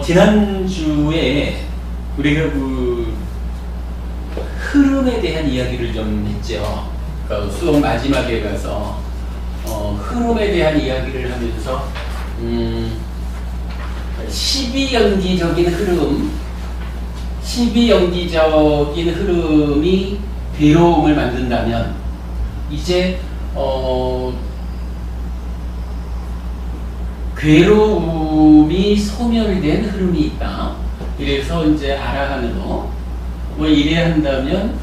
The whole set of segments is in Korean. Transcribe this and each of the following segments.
지난주에 우리가 그 흐름에 대한 이야기를 좀 했죠. 그러니까 수업 마지막에 가서 흐름에 대한 이야기를 하면서 12연기적인 흐름, 12연기적인 흐름이 괴로움을 만든다면 이제 괴로움이 소멸된 흐름이 있다. 그래서 이제 아라한으로 뭐 이래야 한다면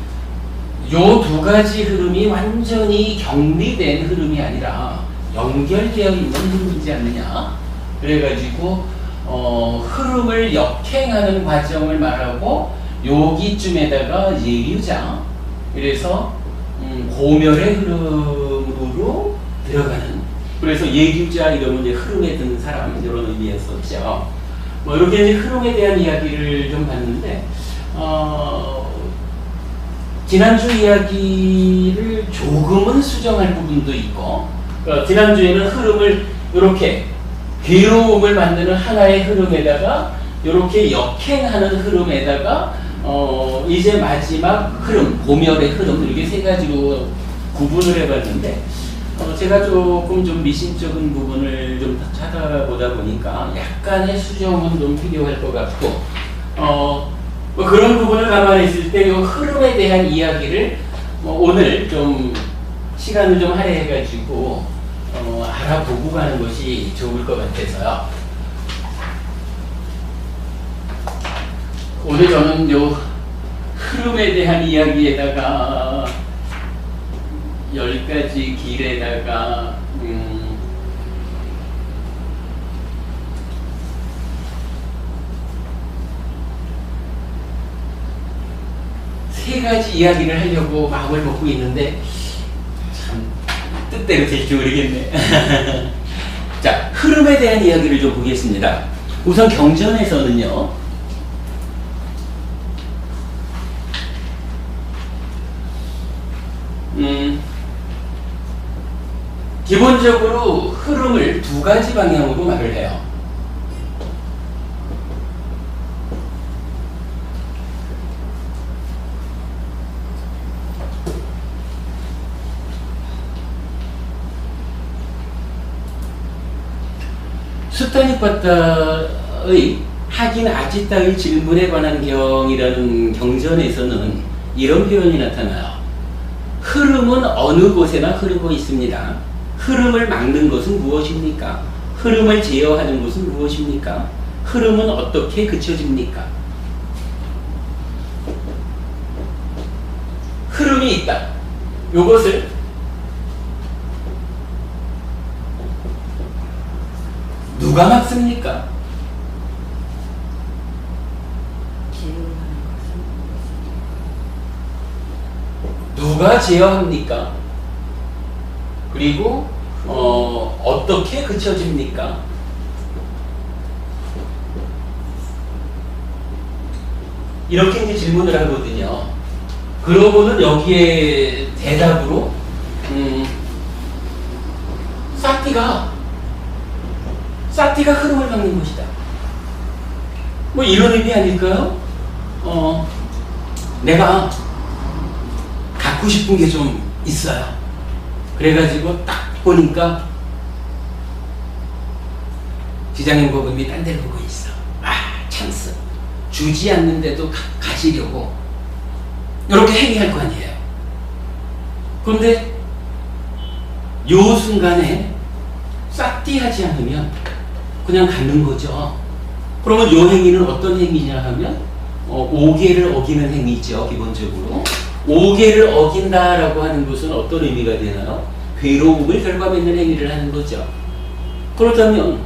요 두 가지 흐름이 완전히 격리된 흐름이 아니라 연결되어 있는 흐름이지 않느냐. 그래가지고 흐름을 역행하는 과정을 말하고 여기쯤에다가 예유자, 그래서 고멸의 흐름으로 들어가는, 그래서 예유자 이러면 이제 흐름에 든 사람 이런 의미였었죠. 뭐 이렇게 이제 흐름에 대한 이야기를 좀 봤는데 지난주 이야기를 조금은 수정할 부분도 있고, 지난주에는 흐름을 이렇게 괴로움을 만드는 하나의 흐름에다가 이렇게 역행하는 흐름에다가 이제 마지막 흐름, 고멸의 흐름, 이렇게 세 가지로 구분을 해봤는데 제가 조금 좀 미심쩍은 부분을 좀 찾아보다 보니까 약간의 수정은 좀 필요할 것 같고 뭐 그런 부분을 감안했을 때 이 흐름에 대한 이야기를 오늘 좀 시간을 좀 할애해가지고 알아보고 가는 것이 좋을 것 같아서요. 오늘 저는 요 흐름에 대한 이야기에다가 10가지 길에다가 세 가지 이야기를 하려고 마음을 먹고 있는데 참 뜻대로 될지 모르겠네. 자, 흐름에 대한 이야기를 좀 보겠습니다. 우선 경전에서는요, 기본적으로 흐름을 두 가지 방향으로 말을 해요. 수타니파타의 하긴 아지따의 질문에 관한 경이라는 경전에서는 이런 표현이 나타나요. 흐름은 어느 곳에나 흐르고 있습니다. 흐름을 막는 것은 무엇입니까? 흐름을 제어하는 것은 무엇입니까? 흐름은 어떻게 그쳐집니까? 흐름이 있다. 이것을 누가 막습니까? 누가 제어합니까? 그리고 어떻게 그쳐집니까? 이렇게 이제 질문을 하거든요. 그러고는 여기에 대답으로 사티가 흐름을 막는 것이다. 뭐 이런 의미 아닐까요? 내가 갖고 싶은 게 좀 있어요. 그래가지고 딱 보니까 지장행보금이 딴 데를 보고 있어. 찬스. 주지 않는데도 가지려고 이렇게 행위할 거 아니에요. 그런데 요 순간에 싹띠하지 않으면 그냥 갖는 거죠. 그러면 요 행위는 어떤 행위냐 하면 5계를 어기는 행위죠. 기본적으로 5계를 어긴다라고 하는 것은 어떤 의미가 되나요? 괴로움을 결과맺는 행위를 하는 거죠. 그렇다면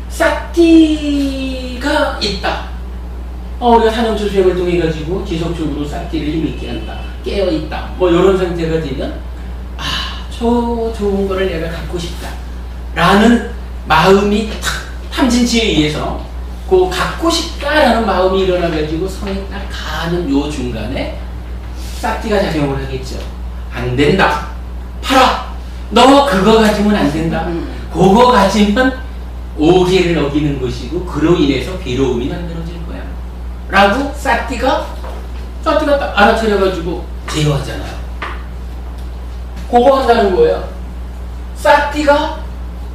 싹띠가 있다. 우리가 산염초 수행을 통해 가지고 지속적으로 싹띠를 힘있게 한다. 깨어있다. 뭐 이런 상태가 되면 저 좋은 거를 내가 갖고 싶다 라는 마음이 탁 탐진치에 의해서 그 갖고 싶다라는 마음이 일어나가지고 성에 딱 가는 요 중간에 싹띠가 작용을 하겠죠. 안 된다. 팔아. 너 그거 가지면 안 된다. 그거 가지면 오계를 어기는 것이고 그로 인해서 괴로움이 만들어질 거야 라고 사띠가 딱 알아차려가지고 제어하잖아요. 그거 한다는 거예요. 사띠가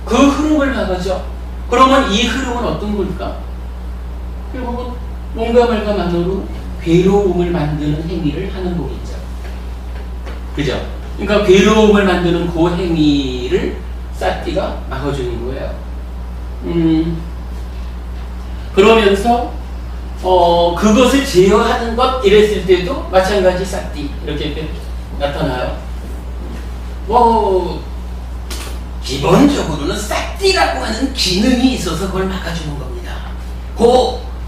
그 흐름을 막아줘. 그러면 이 흐름은 어떤 걸까? 결국은 뭔가 말과만으로 괴로움을 만드는 행위를 하는 거겠죠. 그죠? 그러니까 괴로움을 만드는 그 행위를 사띠가 막아주는 거예요. 그러면서 그것을 제어하는 것 이랬을 때도 마찬가지 사띠 이렇게 나타나요. 기본적으로는 사띠라고 하는 기능이 있어서 그걸 막아주는 겁니다.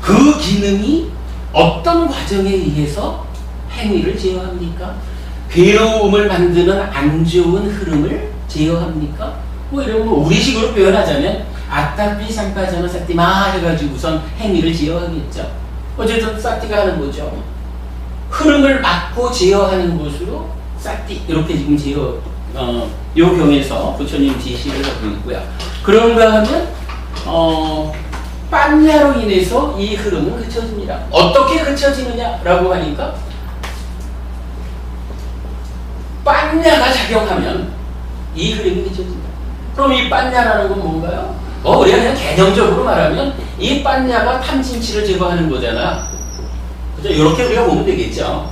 그 기능이 어떤 과정에 의해서 행위를 제어합니까? 괴로움을 만드는 안 좋은 흐름을 제어합니까? 이런 거 우리식으로 표현하자면 아따삐 상파자는 사띠마 해가지고 우선 행위를 제어하겠죠. 어쨌든 사띠가 하는 거죠. 흐름을 막고 제어하는 것으로 사띠 이렇게 지금 제어 요 경에서 부처님 지시를 하고 있고요. 그런가 하면 빠냐로 인해서 이 흐름은 그쳐집니다. 어떻게 그쳐지느냐라고 하니까 빠냐가 작용하면 이 흐름이 그쳐집니다. 그럼 이 빠냐라는 건 뭔가요? 우리가 그냥 개념적으로 말하면 이 빠냐가 탐진치를 제거하는 거잖아. 그죠? 이렇게 우리가 보면 되겠죠.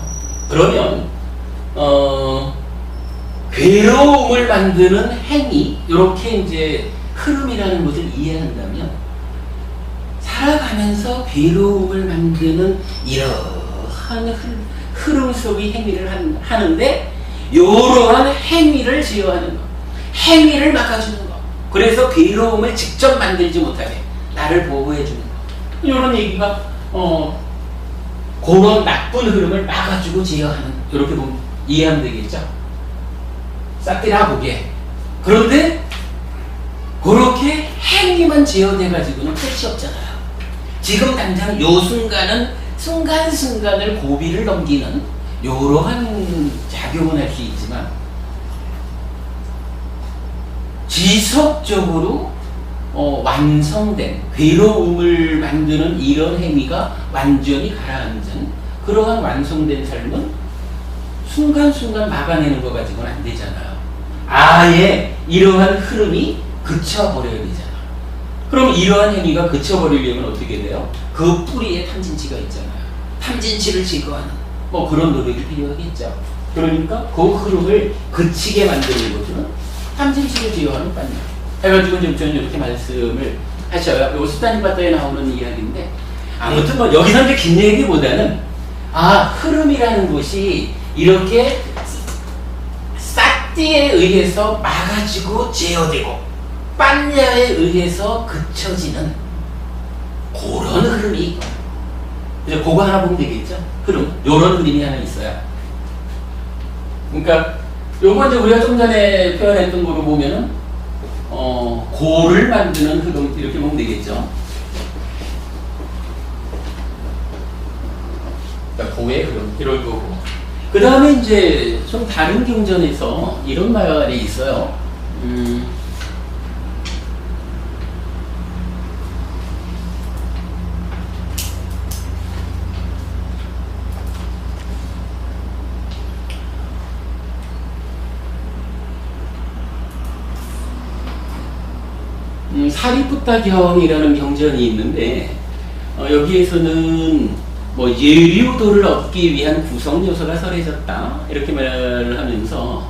그러면 괴로움을 만드는 행위, 이렇게 이제 흐름이라는 것을 이해한다면 살아가면서 괴로움을 만드는 이러한 흐름 속의 행위를 하는데 이러한 행위를 제어하는 것, 행위를 막아주는 것, 그래서 괴로움을 직접 만들지 못하게 나를 보호해주는 것, 이런 얘기가 그런 나쁜 흐름을 막아주고 제어하는, 이렇게 보면 이해하면 되겠죠. 싹디나 보게. 그런데 그렇게 행위만 제어돼가지고는 끝이 없잖아요. 지금 당장 요 순간은 순간순간을 고비를 넘기는 이러한 작용은 할 수 있지만 지속적으로 완성된 괴로움을 만드는 이런 행위가 완전히 가라앉은 그러한 완성된 삶은 순간순간 막아내는 거 가지고는 안 되잖아요. 아예 이러한 흐름이 그쳐버려야 되잖아. 그럼 이러한 행위가 그쳐버리려면 어떻게 돼요? 그 뿌리에 탐진치가 있잖아요. 탐진치를 제거하는 그런 노력이 필요하겠죠. 그러니까 그 흐름을 그치게 만드는 것은 탐진치를 제거하는 빠냐 해가지고 이제 저는 이렇게 말씀을 하셔요. 이거 수다니바다에 나오는 이야기인데 아무튼 여기서 이제 긴 얘기보다는 흐름이라는 것이 이렇게 싹띠에 의해서 막아지고 제어되고 빠냐에 의해서 그쳐지는 그런 흐름이 있거든요. 그래서 그거 하나 보면 되겠죠? 흐름. 요런 흐름이 하나 있어요. 그러니까 요거 이제 우리가 좀 전에 표현했던 거로 보면은 고를 만드는 흐름 이렇게 보면 되겠죠? 그러니까 고의 흐름 이럴 거고. 그 다음에 이제 좀 다른 경전에서 이런 말이 있어요. 사리푸타경이라는 경전이 있는데 여기에서는 예류도를 얻기 위한 구성 요소가 설해졌다 이렇게 말을 하면서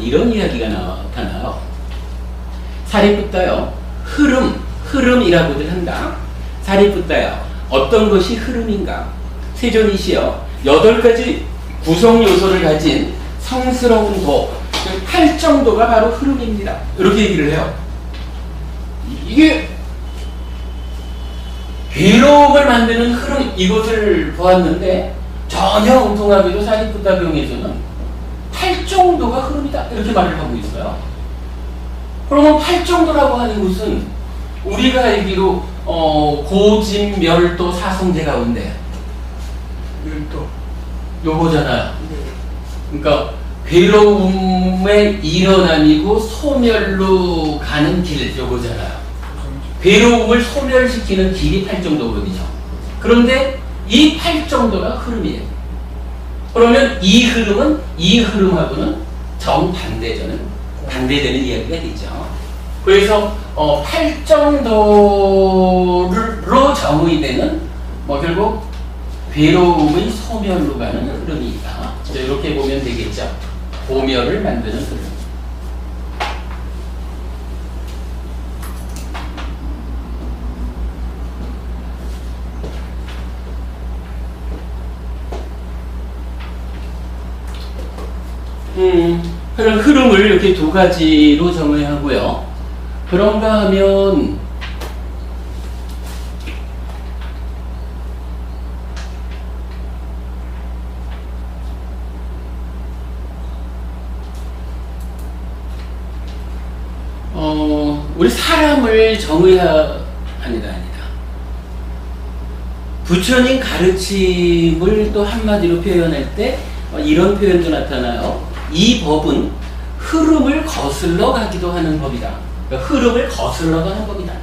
이런 이야기가 나타나요. 사리푸타요, 흐름이라고들 한다. 사리푸타요, 어떤 것이 흐름인가? 세존이시여, 8가지 구성 요소를 가진 성스러운 도, 8정도가 바로 흐름입니다. 이렇게 얘기를 해요. 이게 괴로움을 만드는 흐름, 이것을 보았는데 전혀 엉뚱하게도 사리푸타경에서는 8정도가 흐름이다 이렇게 말을 하고 있어요. 그러면 8정도라고 하는 것은 우리가 알기로 고진, 멸도, 사성제 가운데 멸도 요거잖아요. 그러니까 괴로움의 일어남이고 소멸로 가는 길 요거잖아요. 괴로움을 소멸시키는 길이 8정도거든요. 그런데 이 8정도가 흐름이에요. 그러면 이 흐름은 이 흐름하고는 정반대되는 이야기가 되죠. 그래서 8정도로 정의되는 결국 괴로움의 소멸로 가는 흐름이다. 이렇게 보면 되겠죠. 고멸을 만드는 흐름. 그런 흐름을 이렇게 두 가지로 정의하고요. 그런가 하면 우리 사람을 아니다. 부처님 가르침을 또 한마디로 표현할 때 이런 표현도 나타나요. 이 법은 흐름을 거슬러 가기도 하는 법이다. 그러니까 흐름을 거슬러 가는 법이다.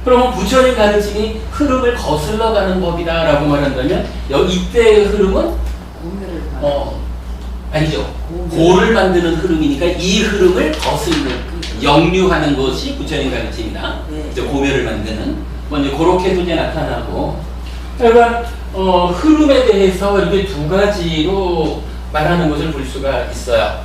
그러면 부처님 가르침이 흐름을 거슬러 가는 법이다 라고 말한다면 이때의 흐름은 아니죠. 고를 만드는 흐름이니까 이 흐름을 역류하는 것이 부처님 가르침이다. 이제 고멸을 만드는 먼저 그렇게도 이제 나타나고, 그러니까 흐름에 대해서 이렇게 두 가지로 말하는 것을 볼 수가 있어요.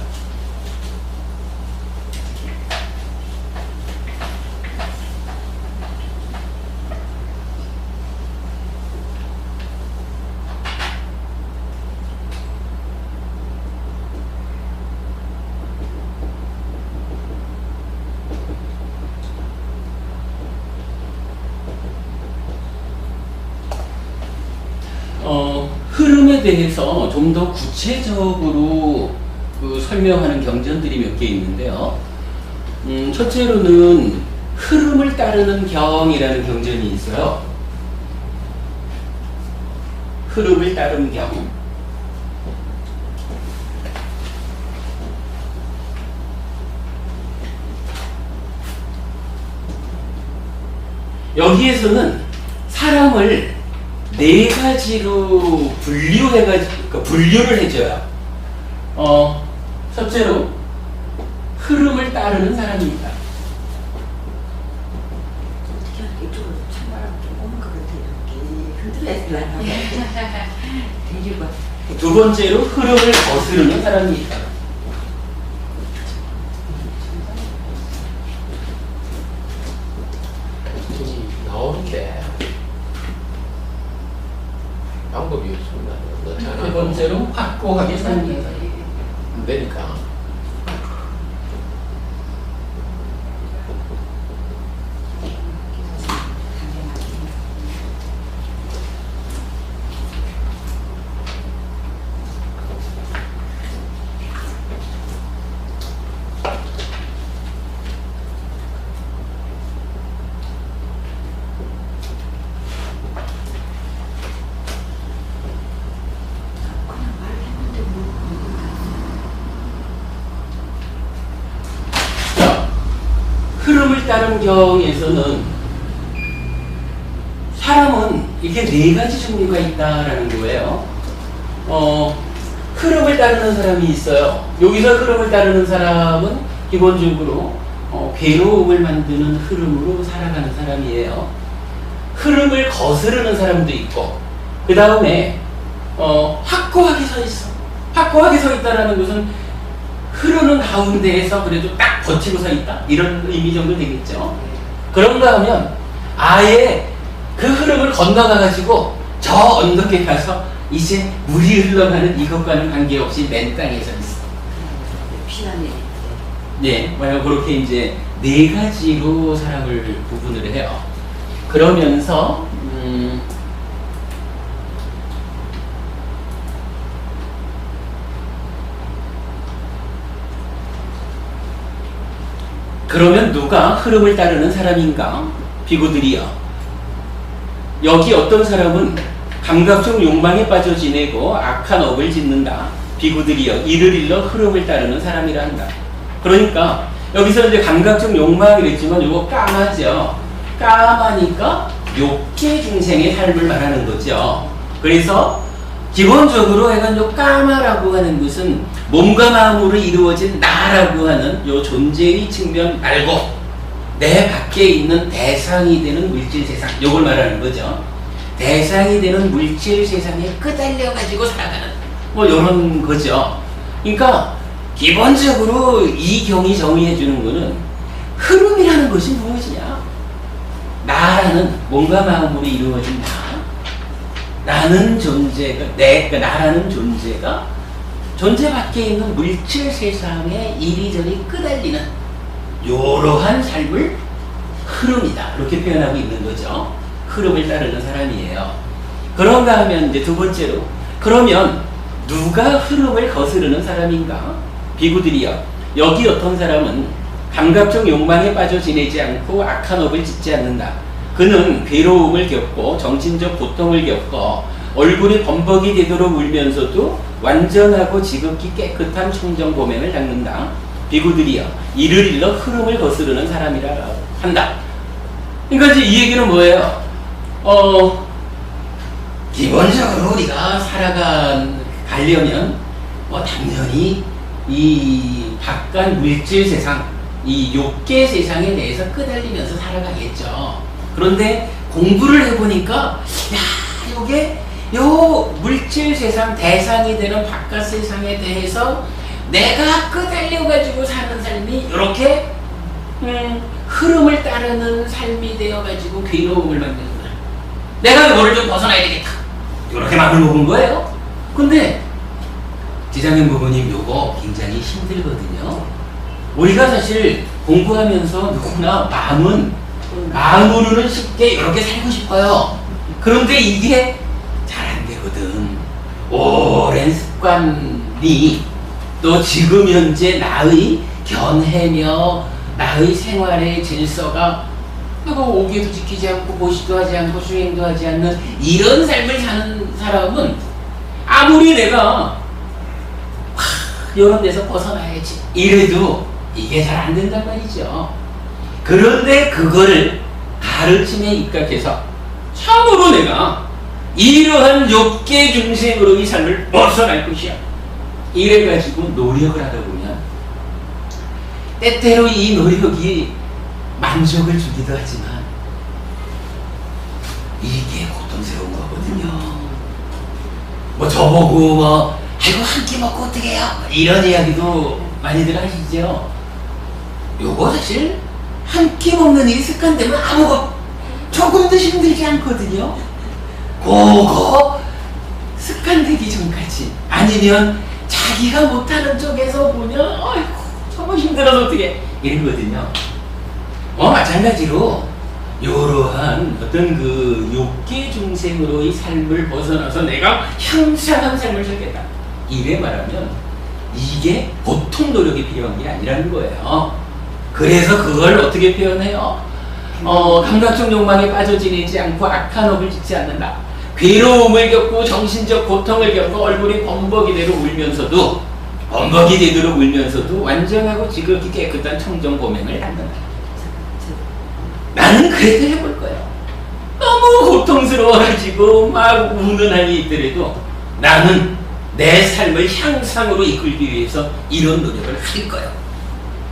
흐름에 대해서 좀 더 구체적으로 설명하는 경전들이 몇 개 있는데요. 첫째로는 흐름을 따르는 경이라는 경전이 있어요. 흐름을 따르는 경. 여기에서는 사람을 네 가지로 분류를 해줘요. 첫째로 흐름을 따르는 사람입니다. 두 번째로 흐름을 거스르는 사람이 있다. 나오는데 방법이 없습니다. 세 번째로 확고하게 사는 게 안 되니까. 흐름을 따른 경에서는 사람은 이렇게 네 가지 종류가 있다라는 거예요. 흐름을 따르는 사람이 있어요. 여기서 흐름을 따르는 사람은 기본적으로 괴로움을 만드는 흐름으로 살아가는 사람이에요. 흐름을 거스르는 사람도 있고, 그 다음에 확고하게 서 있어. 확고하게 서 있다라는 것은 흐르는 가운데에서 그래도 딱 버티고 서 있다, 이런 의미 정도 되겠죠. 그런가 하면 아예 그 흐름을 건너가가지고 저 언덕에 가서 이제 물이 흘러가는 이것과는 관계없이 맨 땅에 서 있어. 네, 만약 그렇게 이제 네 가지로 사람을 구분을 해요. 그러면서 그러면 누가 흐름을 따르는 사람인가? 비구들이요. 여기 어떤 사람은 감각적 욕망에 빠져 지내고 악한 업을 짓는다. 비구들이요. 이를 일러 흐름을 따르는 사람이라 한다. 그러니까 여기서 이제 감각적 욕망이랬지만 이거 까마죠. 까마니까 욕계 중생의 삶을 말하는 거죠. 그래서 기본적으로 약간 요 까마라고 하는 것은 몸과 마음으로 이루어진 나라고 하는 요 존재의 측면 말고 내 밖에 있는 대상이 되는 물질 세상, 요걸 말하는 거죠. 대상이 되는 물질 세상에 끄달려 가지고 살아가는 뭐 요런 거죠. 그러니까 기본적으로 이 경이 정의해 주는 거는 흐름이라는 것이 무엇이냐? 나라는 몸과 마음으로 이루어진 나는 존재가 그러니까 나라는 존재가 존재 밖에 있는 물질 세상에 이리저리 끄달리는 이러한 삶을 흐름이다 이렇게 표현하고 있는 거죠. 흐름을 따르는 사람이에요. 그런가 하면 이제 두 번째로 그러면 누가 흐름을 거스르는 사람인가? 비구들이여 여기 어떤 사람은 감각적 욕망에 빠져 지내지 않고 악한 업을 짓지 않는다. 그는 괴로움을 겪고 정신적 고통을 겪고 얼굴이 범벅이 되도록 울면서도 완전하고 지극히 깨끗한 청정 고면을 닦는다. 비구들이여 이를 일러 흐름을 거스르는 사람이라 한다. 그러니까 이제 이 얘기는 뭐예요? 기본적으로 우리가 가려면 뭐 당연히 이 바깥 물질 세상, 이 욕계 세상에 대해서 끄달리면서 살아가겠죠. 그런데 공부를 해보니까 야 요게 요 물질 세상 대상이 되는 바깥 세상에 대해서 내가 끄달려가지고 사는 삶이 이렇게 흐름을 따르는 삶이 되어가지고 괴로움을 만드는 거야. 내가 이거를 좀 벗어나야 되겠다. 이렇게 마음을 먹은 거예요. 근데 지장현 부모님 요거 굉장히 힘들거든요. 우리가 사실 공부하면서 누구나 마음으로는 쉽게 이렇게 살고 싶어요. 그런데 이게 잘 안 되거든. 오랜 습관이 또 지금 현재 나의 견해며 나의 생활의 질서가 오개도 지키지 않고 보시도 하지 않고 수행도 하지 않는 이런 삶을 사는 사람은 아무리 내가 이런 데서 벗어나야지 이래도 이게 잘 안 된단 말이죠. 그런데 그거를 가르침에 입각해서 참으로 내가 이러한 욕계 중생으로의 삶을 벗어날 것이야 이래가지고 노력을 하다 보면 때때로 이 노력이 만족을 주기도 하지만 이게 고통스러운 거거든요. 뭐 저보고 뭐 아이고 한 끼 먹고 어떻게 해요? 이런 이야기도 많이들 하시죠. 요거 사실 한 끼 먹는 일이 습관되면 조금도 힘들지 않거든요. 그거 습관되기 전까지 아니면 자기가 못하는 쪽에서 보면 아이고 저거 힘들어서 어떻게 이러거든요. 마찬가지로 이러한 어떤 그 욕계 중생으로의 삶을 벗어나서 내가 향상한 삶을 살겠다 이래 말하면 이게 보통 노력이 필요한 게 아니라는 거예요. 그래서 그걸 어떻게 표현해요? 감각적 욕망에 빠져 지내지 않고 악한 업을 짓지 않는다. 괴로움을 겪고 정신적 고통을 겪고 얼굴이 범벅이 되도록 울면서도 완전하고 지극히 깨끗한 청정 고명을 닦는다. 나는 그래도 해볼 거예요. 너무 고통스러워가지고 막 우는 한이 있더라도 나는 내 삶을 향상으로 이끌기 위해서 이런 노력을 할 거예요.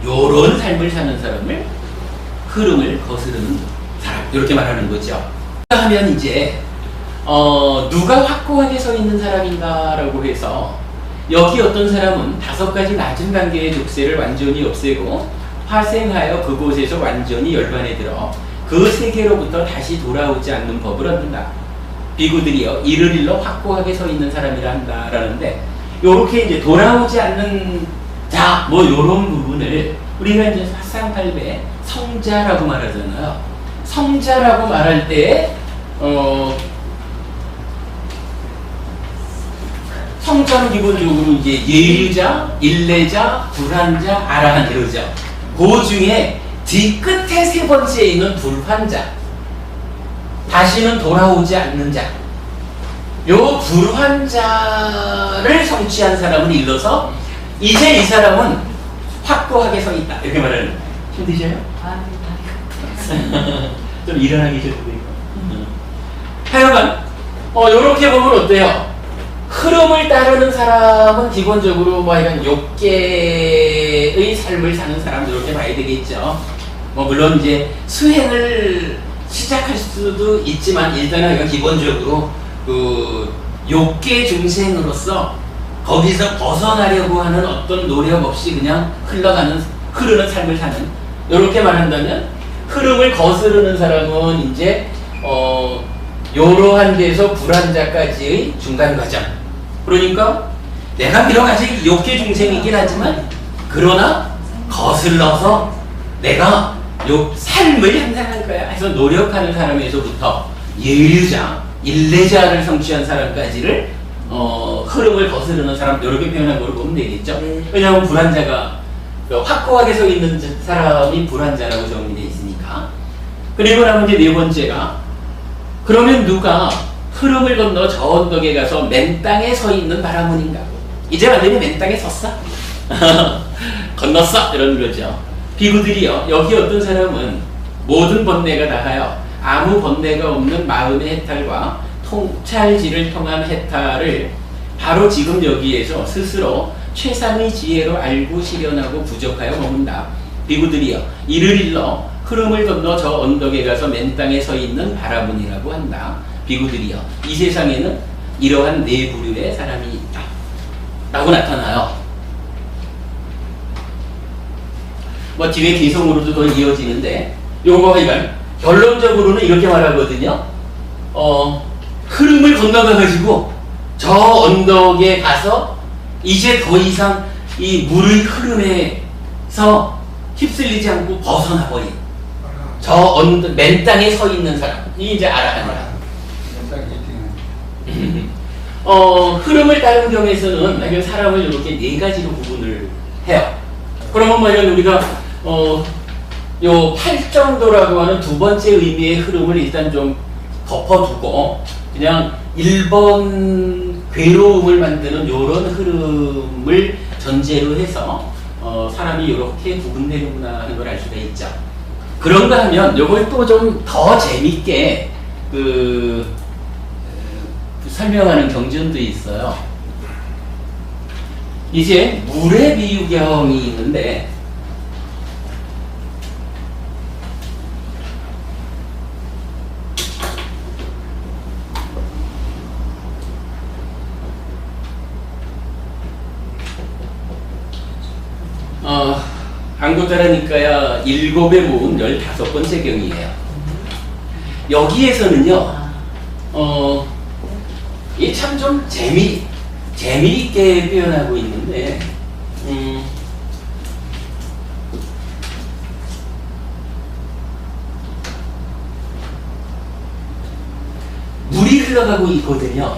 요런 삶을 사는 사람을 흐름을 거스르는 사람 이렇게 말하는 거죠. 하면 이제 누가 확고하게 서 있는 사람인가라고 해서 여기 어떤 사람은 5가지 낮은 단계의 족쇄를 완전히 없애고 파생하여 그곳에서 완전히 열반에 들어 그 세계로부터 다시 돌아오지 않는 법을 얻는다. 비구들이여 이를 일러 확고하게 서 있는 사람이라 한다라는데 요렇게 이제 돌아오지 않는 자 뭐 요런 부분을 우리가 이제 사상팔배 성자라고 말하잖아요. 성자라고 말할 때 성자는 기본적으로 이제 예류자, 일례자, 불환자, 아라한 이러죠. 그 중에 뒤끝에 3번째에 있는 불환자, 다시는 돌아오지 않는 자, 요 불환자를 성취한 사람을 일러서 이제 이 사람은 확고하게 서 있다 이렇게 말하는 거예요. 힘드셔요? 좀 일어나기 싫고 하여간 요렇게 보면 어때요? 흐름을 따르는 사람은 기본적으로 뭐 이런 욕계의 삶을 사는 사람들 이렇게 봐야 되겠죠. 뭐 물론 이제 수행을 시작할 수도 있지만 일단은 이건 기본적으로 그 욕계 중생으로서 거기서 벗어나려고 하는 어떤 노력 없이 그냥 흐르는 삶을 사는, 이렇게 말한다면 흐름을 거스르는 사람은 이제 이러한 데서 불안자까지의 중간 과정. 그러니까 내가 비록 아직 욕계 중생이긴 하지만 그러나 거슬러서 내가 요 삶을 향상할 거야 해서 노력하는 사람에서부터 예류자, 일례자를 성취한 사람까지를 흐름을 거스르는 사람, 이렇게 표현한 걸 보면 되겠죠. 왜냐하면 불안자가 확고하게 서 있는 사람이 불안자라고 정의되어 있으니까. 그리고 나면 이제 네 번째가, 그러면 누가 흐름을 건너 저 언덕에 가서 맨 땅에 서 있는 바라문인가? 이제 완전히 맨 땅에 섰어. 건넜어. 이런 거죠. 비구들이요. 여기 어떤 사람은 모든 번뇌가 다하여 아무 번뇌가 없는 마음의 해탈과 통찰지를 통한 해탈을 바로 지금 여기에서 스스로 최상의 지혜로 알고 실현하고 부족하여 머문다. 비구들이여. 이를 일러 흐름을 건너 저 언덕에 가서 맨 땅에 서 있는 바라문이라고 한다. 비구들이여. 이 세상에는 이러한 네 부류의 사람이 있다. 라고 나타나요. 뭐 뒤에 개성으로도 더 이어지는데, 요거 이건 결론적으로는 이렇게 말하거든요. 흐름을 건너가가지고 저 언덕에 가서 이제 더 이상 이 물의 흐름에서 휩쓸리지 않고 벗어나버린 저 언덕, 맨 땅에 서 있는 사람, 이 이제 아라한이라. 흐름을 따른 경우에서는 사람을 이렇게 네 가지로 구분을 해요. 그러면 뭐 이런 우리가 요 팔정도라고 하는 두 번째 의미의 흐름을 일단 좀 덮어두고 그냥 1번 괴로움을 만드는 요런 흐름을 전제로 해서 사람이 이렇게 구분되는구나 하는 걸 알 수가 있죠. 그런가 하면 요걸 또 좀 더 재밌게 설명하는 경전도 있어요. 이제 물의 비유경이 있는데, 안고따라니까야 7에 모은 15번째 경이에요. 여기에서는요, 이게 참 좀 재미있게 표현하고 있는데, 물이 흘러가고 있거든요.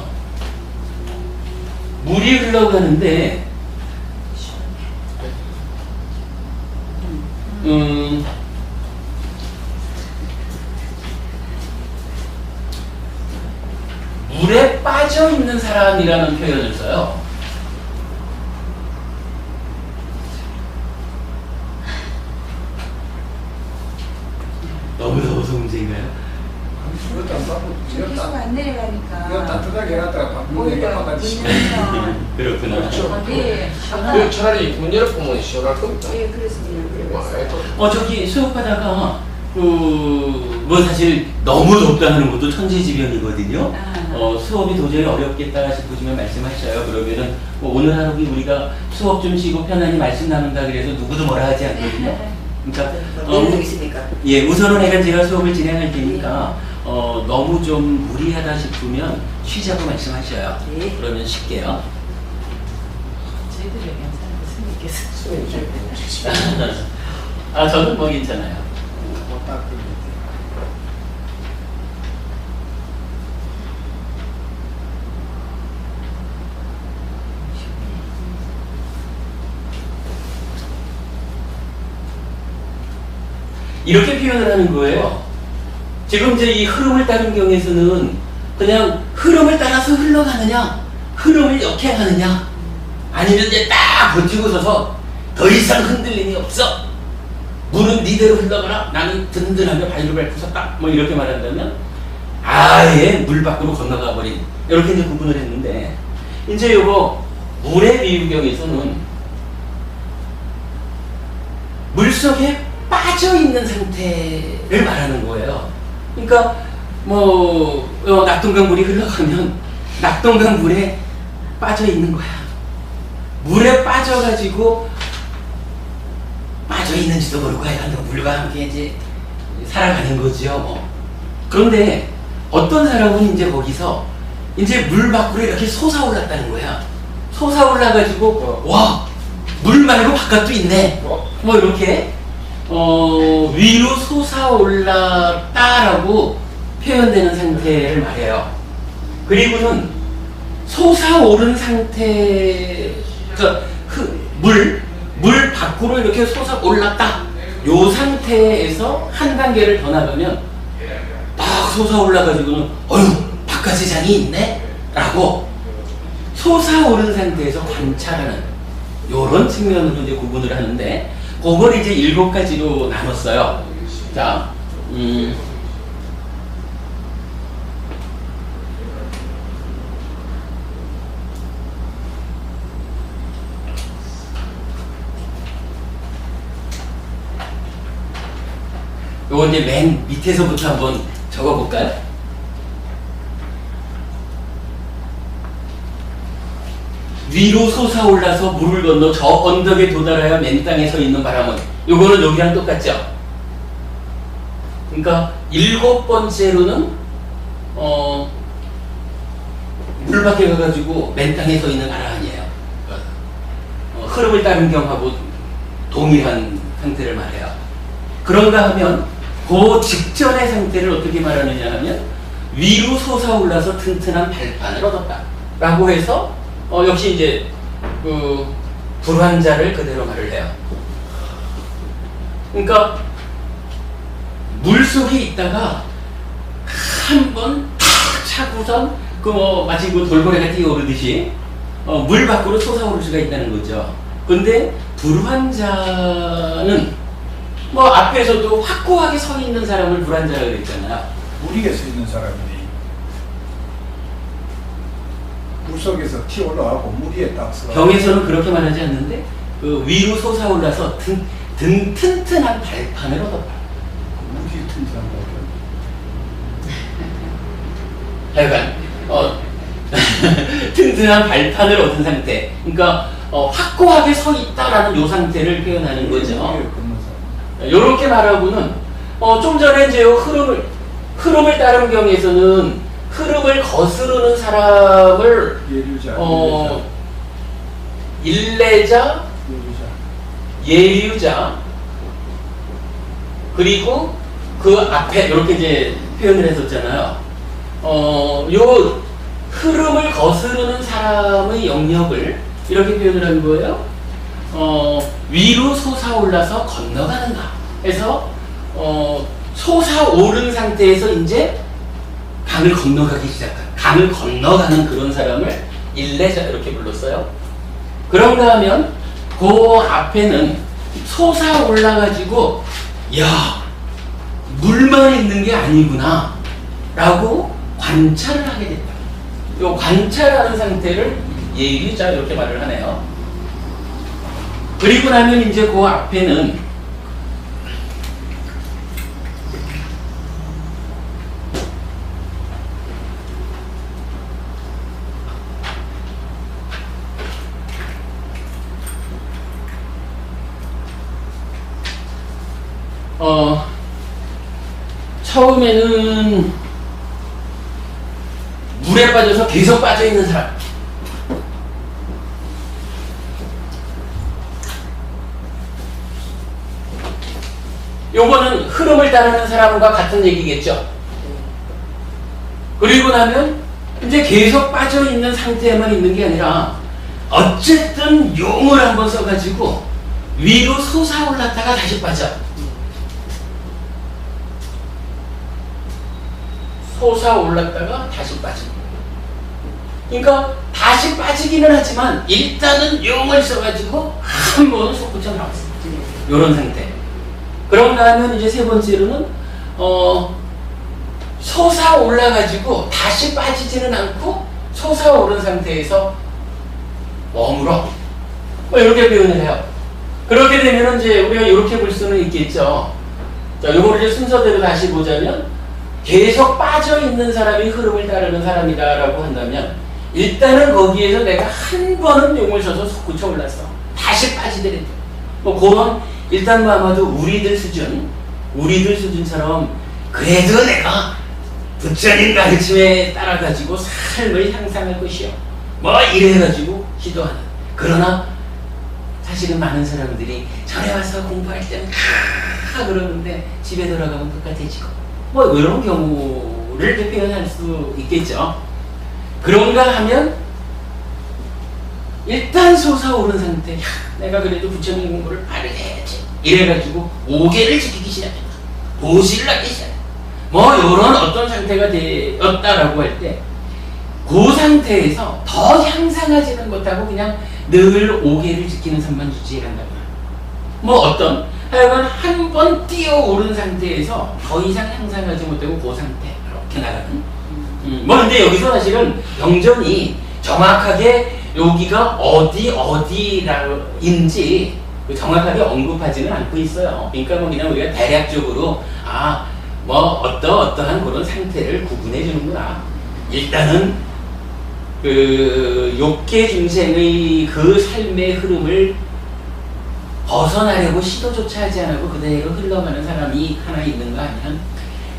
물이 흘러가는데, 물에 빠져 있는 사람이라는 표현을 써요. 너무 더워서 문제인가요? 기수가 안 내려가니까 이거 따뜻하게 해놨다가 오히려 바꿔가지고 그렇구나. 그렇죠. 네. 그 차라리 문 열어보면 시원할 겁니다. 예, 그렇습니다. 저기 수업하다가 뭐 사실 너무 덥다 하는 것도 천재지변이거든요. 수업이 도저히 어렵겠다 싶으시면 말씀하셔요. 그러면은 뭐 오늘 하루 우리가 수업 좀 쉬고 편안히 말씀 나눈다 그래서 누구도 뭐라 하지 않거든요. 그러니까 있습니까? 예, 우선은 약간 제가 수업을 진행할 테니까 너무 좀 무리하다 싶으면 쉬자고 말씀하셔요. 네. 그러면 쉴게요. 저희들이 괜찮은데 스님께서 저는 뭐 괜찮아요. 이렇게 표현을 하는 거예요. 지금 이제 이 흐름을 따른 경우에서는 그냥 흐름을 따라서 흘러가느냐, 흐름을 역행하느냐, 아니면 이제 딱 버티고 서서 더 이상 흔들림이 없어. 물은 니대로 흘러가라. 나는 든든하게 바위를 밟고 섰다. 뭐 이렇게 말한다면 아예 물 밖으로 건너가 버린 이렇게 이제 구분을 했는데 이제 요거 물의 비유경에서는 물속에 빠져 있는 상태를 말하는 거예요. 그러니까 뭐 낙동강 물이 흘러가면 낙동강 물에 빠져 있는 거야. 물에 빠져가지고 빠져 있는지도 모르고 하여간 물과 함께 이제 살아가는 거지요. 뭐. 그런데 어떤 사람은 이제 거기서 이제 물 밖으로 이렇게 솟아올랐다는 거야. 솟아올라가지고 와, 물 말고 바깥도 있네. 뭐 이렇게 위로 솟아올랐다라고 표현되는 상태를 말해요. 그리고는 솟아오른 상태, 그러니까 물 밖으로 이렇게 솟아올랐다. 요 상태에서 한 단계를 더 나가면 막 솟아올라가지고는 어휴, 바깥에 장이 있네? 라고 솟아오른 상태에서 관찰하는 요런 측면으로 이제 구분을 하는데 그걸 이제 7가지로 나눴어요. 자, 요거 이제 맨 밑에서부터 한번 적어볼까요? 위로 솟아올라서 물을 건너 저 언덕에 도달하여 맨 땅에 서 있는 바람은 요거는 여기랑 똑같죠? 그러니까 7번째로는 물 밖에 가가지고 맨 땅에 서 있는 바람 아니에요. 흐름을 따른 경하고 동일한 상태를 말해요. 그런가 하면 그 직전의 상태를 어떻게 말하느냐 하면 위로 솟아올라서 튼튼한 발판을 얻었다 라고 해서 역시 이제 그 불환자를 그대로 말을 해요. 그러니까 물 속에 있다가 한번 탁 차고선 마치 그 돌고래가 뛰어오르듯이 물 밖으로 솟아오를 수가 있다는 거죠. 근데 불환자는 뭐 앞에서도 확고하게 서 있는 사람을 불환자라고 그랬잖아요. 물 위에 서 있는 사람이 물속에서 튀어 올라가고 물 위에 딱 서. 경에서는 그렇게 말하지 않는데 그 위로 솟아올라서 튼튼한 발판을 얻었다. 물이 튼튼한 거. 하여간 튼튼한 발판을 얻은 상태. 그러니까 확고하게 서 있다라는 요 상태를 표현하는 거죠. 이렇게 말하고는 좀 전에 이제 흐름을 따른 경에서는 흐름을 거스르는 사람을 일례자, 예류자, 그리고 그 앞에 이렇게 이제 표현을 했었잖아요. 요 흐름을 거스르는 사람의 영역을 이렇게 표현을 한 거예요. 위로 솟아올라서 건너가는가 해서 솟아오른 상태에서 이제 강을 건너가기 시작한, 강을 건너가는 그런 사람을 일례자 이렇게 불렀어요. 그런가 하면 그 앞에는 솟아올라가지고 야, 물만 있는 게 아니구나 라고 관찰을 하게 됐다. 이 관찰하는 상태를 예유자 이렇게 말을 하네요. 그리고 나면 이제 그 앞에는 처음에는 물에 빠져서 계속 빠져 있는 사람. 요거는 흐름을 따르는 사람과 같은 얘기겠죠. 그리고 나면 이제 계속 빠져 있는 상태에만 있는 게 아니라 어쨌든 용을 한번 써가지고 위로 솟아올랐다가 다시 빠져. 솟아올랐다가 다시 빠집니다. 그러니까 다시 빠지기는 하지만 일단은 용을 써가지고 한 번은 솟구쳐 나왔습니다. 이런 상태. 그런가 하면 이제 세 번째로는 솟아올라가지고 다시 빠지지는 않고 솟아오른 상태에서 머물어. 뭐 이렇게 표현을 해요. 그렇게 되면 이제 우리가 이렇게 볼 수는 있겠죠. 자, 요거를 이제 순서대로 다시 보자면 계속 빠져 있는 사람이 흐름을 따르는 사람이다라고 한다면 일단은 거기에서 내가 한 번은 용을 써서 솟구쳐 올랐어. 다시 빠지더라도 뭐 그런 일단 뭐 아마도 우리들 수준처럼 그래도 내가 부처님 가르침에 따라가지고 삶을 향상할 것이요. 뭐 이래가지고 기도하는. 그러나 사실은 많은 사람들이 전에 와서 공부할 때는 그러는데 집에 돌아가면 똑같아지고 뭐 이런 경우를 표현할 수 있겠죠. 그런가 하면 일단 솟아오른 상태, 내가 그래도 부처님 공부를 바르게 해야지 이래가지고 5개를 지키기 시작한다. 보시를 하기 시작한다. 뭐 이런 어떤 상태가 되었다라고 할 때 그 상태에서 더 향상하지는 못하고 그냥 늘 5개를 지키는 삶만 유지해간다고. 뭐 어떤 하여간 한 번 뛰어오른 상태에서 더 이상 향상하지 못하고 그 상태 이렇게 나가는. 뭐 근데 여기서 사실은 경전이 정확하게 여기가 어디인지 정확하게 언급하지는 않고 있어요. 그러니까 뭐 그냥 우리가 대략적으로 뭐 어떠한 그런 상태를 구분해 주는구나. 일단은 그 욕계 중생의 그 삶의 흐름을 벗어나려고 시도조차 하지 않고 그대로 흘러가는 사람이 하나 있는가 하면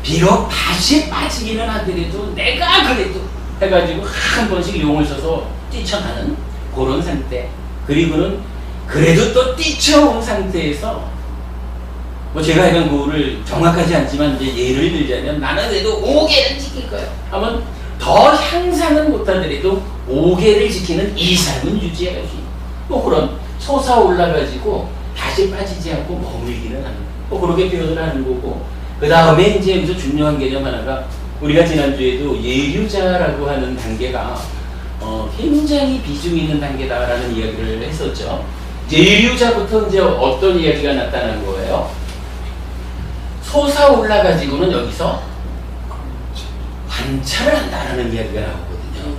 비록 다시 빠지기는 하더라도 내가 그래도 해가지고 한 번씩 용을 써서 뛰쳐나는 그런 상태. 그리고는 그래도 또 뛰쳐온 상태에서 뭐 제가 이런 거를 정확하지 않지만 이제 예를 들자면 나는 그래도 5개를 지킬 거예요 하면 더 향상은 못하더라도 5개를 지키는 이 삶은 유지해갈 수 있는 뭐 그런 솟아올라가지고 다시 빠지지 않고 머물기는 하는 뭐 그렇게 표현을 하는 거고, 그 다음에 이제 여기서 중요한 개념 하나가 우리가 지난주에도 예류자라고 하는 단계가 굉장히 비중 있는 단계다라는 이야기를 했었죠. 예류자부터 이제 어떤 이야기가 나타난 거예요? 솟아올라가지고는 여기서 관찰을 한다라는 이야기가 나오거든요.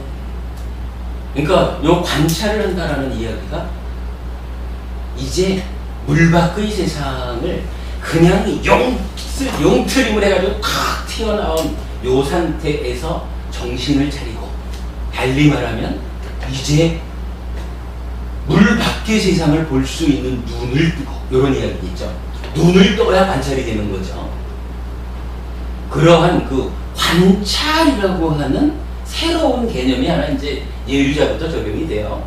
그러니까 요 관찰을 한다라는 이야기가 이제 물 밖의 세상을 그냥 용트림을 해가지고 탁 튀어나온 요 상태에서 정신을 차리고, 달리 말하면 이제 물 밖의 세상을 볼 수 있는 눈을 뜨고, 요런 이야기 있죠. 눈을 떠야 관찰이 되는 거죠. 그러한 그 관찰이라고 하는 새로운 개념이 하나 이제 예류자부터 적용이 돼요.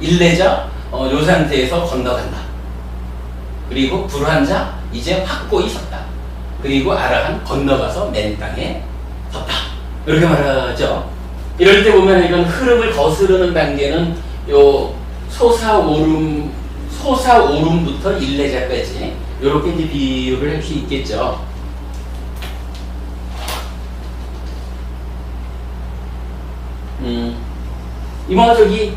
일례자, 요 상태에서 건너간다. 그리고 불환자, 이제 확고히 섰다. 그리고 아라한, 건너가서 맨 땅에 섰다. 이렇게 말하죠. 이럴 때 보면 이건 흐름을 거스르는 단계는 요 솟아오름부터 일례자까지 이렇게 이제 비유를 할 수 있겠죠. 이뭐 저기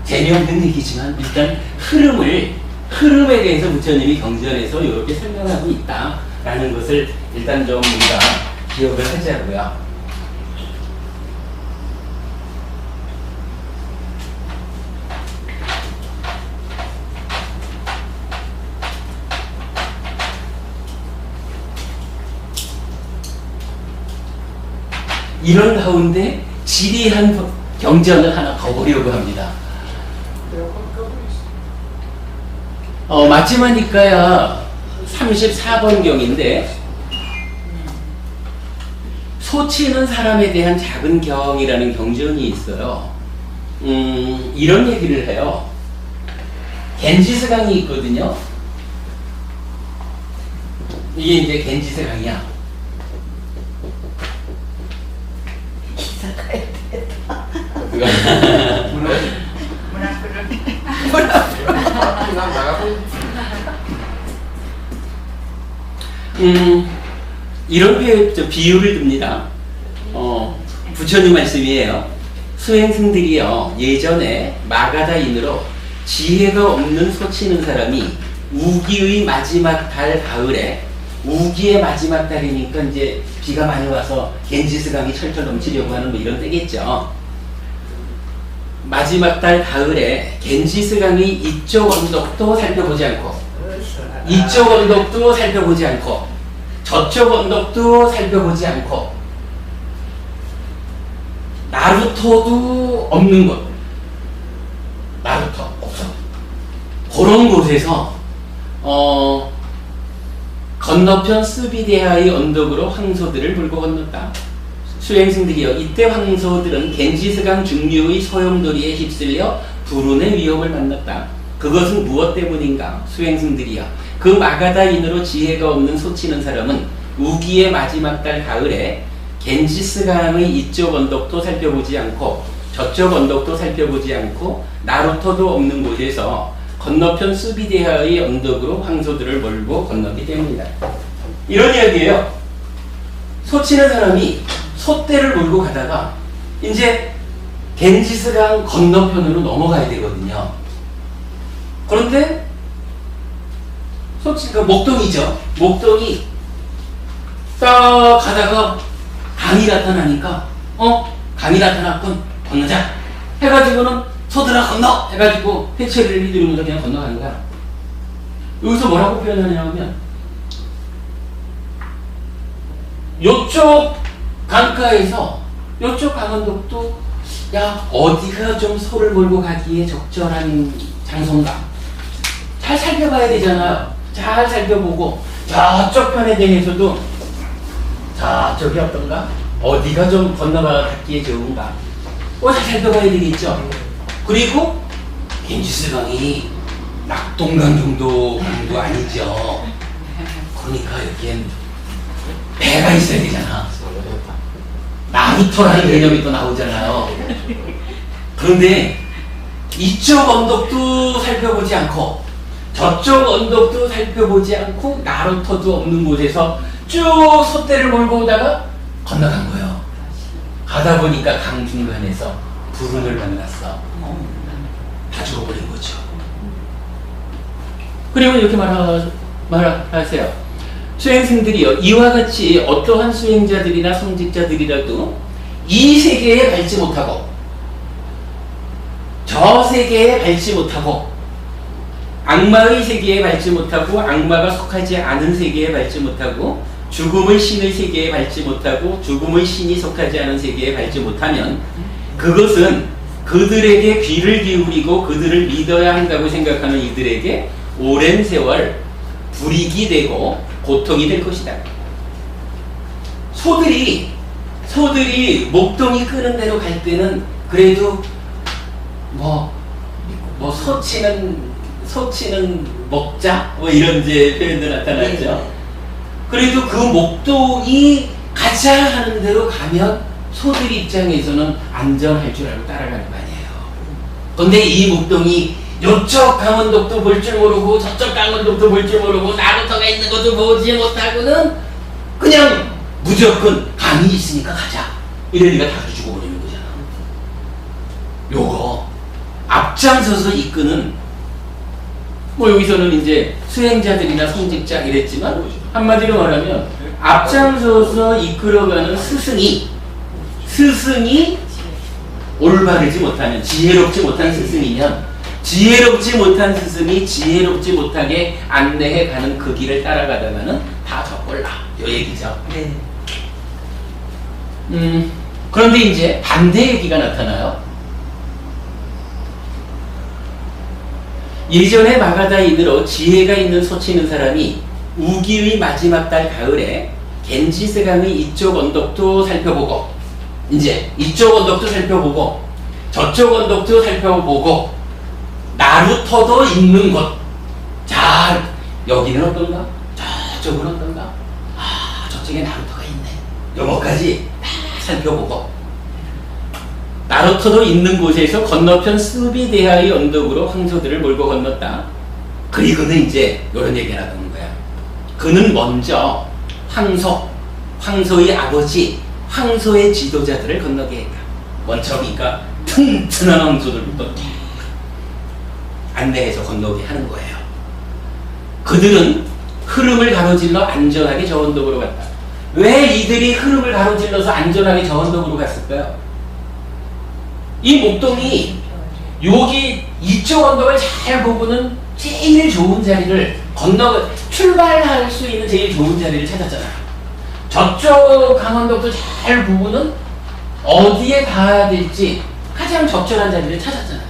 재미없는 얘기지만 일단 흐름에 대해서 부처님이 경전에서 이렇게 설명하고 있다라는 것을 일단 좀 우리가 기억을 하자고요. 이런 가운데 지리한 경전을 하나 더 보려고 합니다. 마지막이니까야 34번경인데 소치는 사람에 대한 작은 경이라는 경전이 있어요. 이런 얘기를 해요. 겐지스강이 있거든요. 이게 이제 겐지스강이야. 이런 비유를 듭니다. 부처님 말씀이에요. 수행승들이요, 예전에 마가다인으로 지혜가 없는 소치는 사람이 우기의 마지막 달 가을에, 우기의 마지막 달이니까 이제 비가 많이 와서 겐지스강이 철철 넘치려고 하는 뭐 이런 때겠죠. 마지막 달 가을에 겐지스강의 이쪽 언덕도 살펴보지 않고, 이쪽 언덕도 살펴보지 않고, 저쪽 언덕도 살펴보지 않고, 나루토도 없는 곳, 나루토 없어. 그런 곳에서 건너편 스비데하의 언덕으로 황소들을 물고 건넜다. 수행승들이여, 이때 황소들은 겐지스강 중류의 소용돌이에 휩쓸려 불운의 위협을 만났다. 그것은 무엇 때문인가? 수행승들이여, 그 마가다인으로 지혜가 없는 소치는 사람은 우기의 마지막 달 가을에 겐지스강의 이쪽 언덕도 살펴보지 않고 저쪽 언덕도 살펴보지 않고 나루토도 없는 곳에서 건너편 스비데하의 언덕으로 황소들을 몰고 건너기 때문이다. 이런 이야기예요. 소치는 사람이 소떼를 몰고 가다가 이제 겐지스강 건너편으로 넘어가야 되거든요. 그런데 소치가 목동이죠. 목동이 딱 가다가 강이 나타나니까 강이 나타났군, 건너자 해가지고는 소들아 건너 해가지고 회초리를 휘두르면서 그냥 건너가는 거야. 여기서 뭐라고 표현하냐면, 요쪽 강가에서 요쪽 강원도도 야 어디가 좀 소를 몰고 가기에 적절한 장소인가 잘 살펴봐야 되잖아요. 잘 살펴보고 저쪽 편에 대해서도 저쪽이 어떤가, 어디가 좀 건너가기에 좋은가 잘 살펴봐야 되겠죠. 그리고 겐지스강이 낙동강 정도 강도 아니죠. 그러니까 여기엔 배가 있어야 되잖아. 나루토라는 개념이 또 나오잖아요. 그런데 이쪽 언덕도 살펴보지 않고 저쪽 언덕도 살펴보지 않고 나루토도 없는 곳에서 쭉 소떼를 몰고 오다가 건너간 거예요. 가다 보니까 강 중간에서 불운을 만났어. 다 죽어버린 거죠. 그리고 이렇게 말하세요. 수행승들이여, 이와 같이 어떠한 수행자들이나 성직자들이라도 이 세계에 밟지 못하고 저 세계에 밟지 못하고 악마의 세계에 밟지 못하고 악마가 속하지 않은 세계에 밟지 못하고 죽음의 신의 세계에 밟지 못하고 죽음의 신이 속하지 않은 세계에 밟지 못하면 그것은 그들에게 귀를 기울이고 그들을 믿어야 한다고 생각하는 이들에게 오랜 세월 불이익이 되고 고통이 될 것이다. 소들이 목동이 끄는 대로 갈 때는 그래도 소치는 먹자 이런 이제 표현도 나타났죠. 그래도 그 목동이 가자 하는 대로 가면 소들 입장에서는 안전할 줄 알고 따라가는 거 아니에요. 근데 이 목동이 요쪽 강원도도 볼 줄 모르고 저쪽 강원도도 볼 줄 모르고 나루토가 있는 것도 보지 못하고는 그냥 무조건 강이 있으니까 가자 이러니까 다 죽어버리는 거잖아. 요거 앞장서서 이끄는 여기서는 이제 수행자들이나 성직자 이랬지만 한마디로 말하면 앞장서서 이끌어가는 스승이 올바르지 못하면, 지혜롭지 못한 스승이면 지혜롭지 못한 스승이 지혜롭지 못하게 안내해 가는 그 길을 따라가다가는 다 젖골라 요 얘기죠. 네. 그런데 이제 반대 얘기가 나타나요. 예전에 마가다인으로 지혜가 있는 소치는 사람이 우기의 마지막 달 가을에 겐지스강의 이쪽 언덕도 살펴보고 이제 이쪽 언덕도 살펴보고 저쪽 언덕도 살펴보고 나루토도 있는 곳. 자, 여기는 어떤가? 저쪽은 어떤가? 저쪽에 나루토가 있네. 요거까지 다 살펴보고 나루토도 있는 곳에서 건너편 스비데하의 언덕으로 황소들을 몰고 건넜다. 그리고는 이제 이런 얘기가 나오는 거야. 그는 먼저 황소의 아버지, 황소의 지도자들을 건너게 했다. 먼저 그러니까 튼튼한 황소들부터 안내해서 건너게 하는 거예요. 그들은 흐름을 가로질러 안전하게 저 언덕으로 갔다. 왜 이들이 흐름을 가로질러서 안전하게 저 언덕으로 갔을까요? 이 목동이 여기 이쪽 언덕을 잘 보고는 제일 좋은 자리를 출발할 수 있는 제일 좋은 자리를 찾았잖아요. 저쪽 강원도도 잘 보고는 어디에 가야 될지 가장 적절한 자리를 찾았잖아요.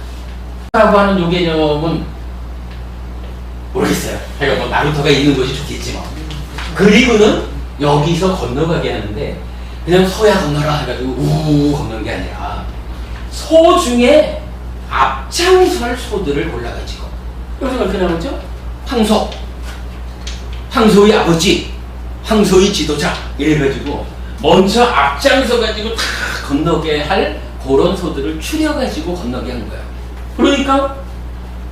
라고 하는 요 개념은 모르겠어요. 그러니까 뭐 나루터가 있는 곳이 좋겠지 뭐. 그리고는 여기서 건너가게 하는데 그냥 서야 건너라 해가지고 우 건너는 게 아니라 소 중에 앞장설 소들을 골라가지고 여기서 어떻게 나오죠? 황소의 아버지, 황소의 지도자 이래가지고 먼저 앞장서가지고 다 건너게 할 그런 소들을 추려가지고 건너게 한 거예요. 그러니까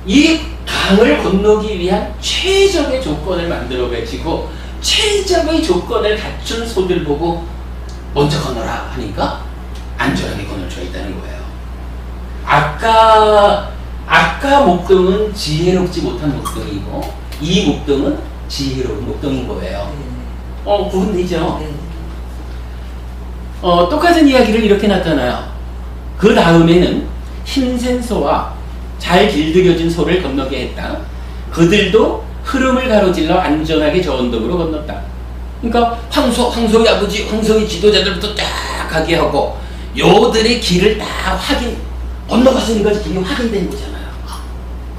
이 강을 건너기 위한 최적의 조건을 만들어가지고 최적의 조건을 갖춘 소들 보고 먼저 건너라 하니까 안전하게 건널 수 있다는 거예요. 아까 목동은 지혜롭지 못한 목동이고 이 목동은 지혜로운 목동인 거예요. 구분되죠? 네. 똑같은 이야기를 이렇게 나타나요. 그 다음에는 힘센 소와 잘 길들여진 소를 건너게 했다. 그들도 흐름을 가로질러 안전하게 저 언덕으로 건넜다. 그러니까 황소의 아버지, 황소의 지도자들부터 딱 가게 하고 요들의 길을 딱 건너갔으니까 길이 확인된 거잖아요.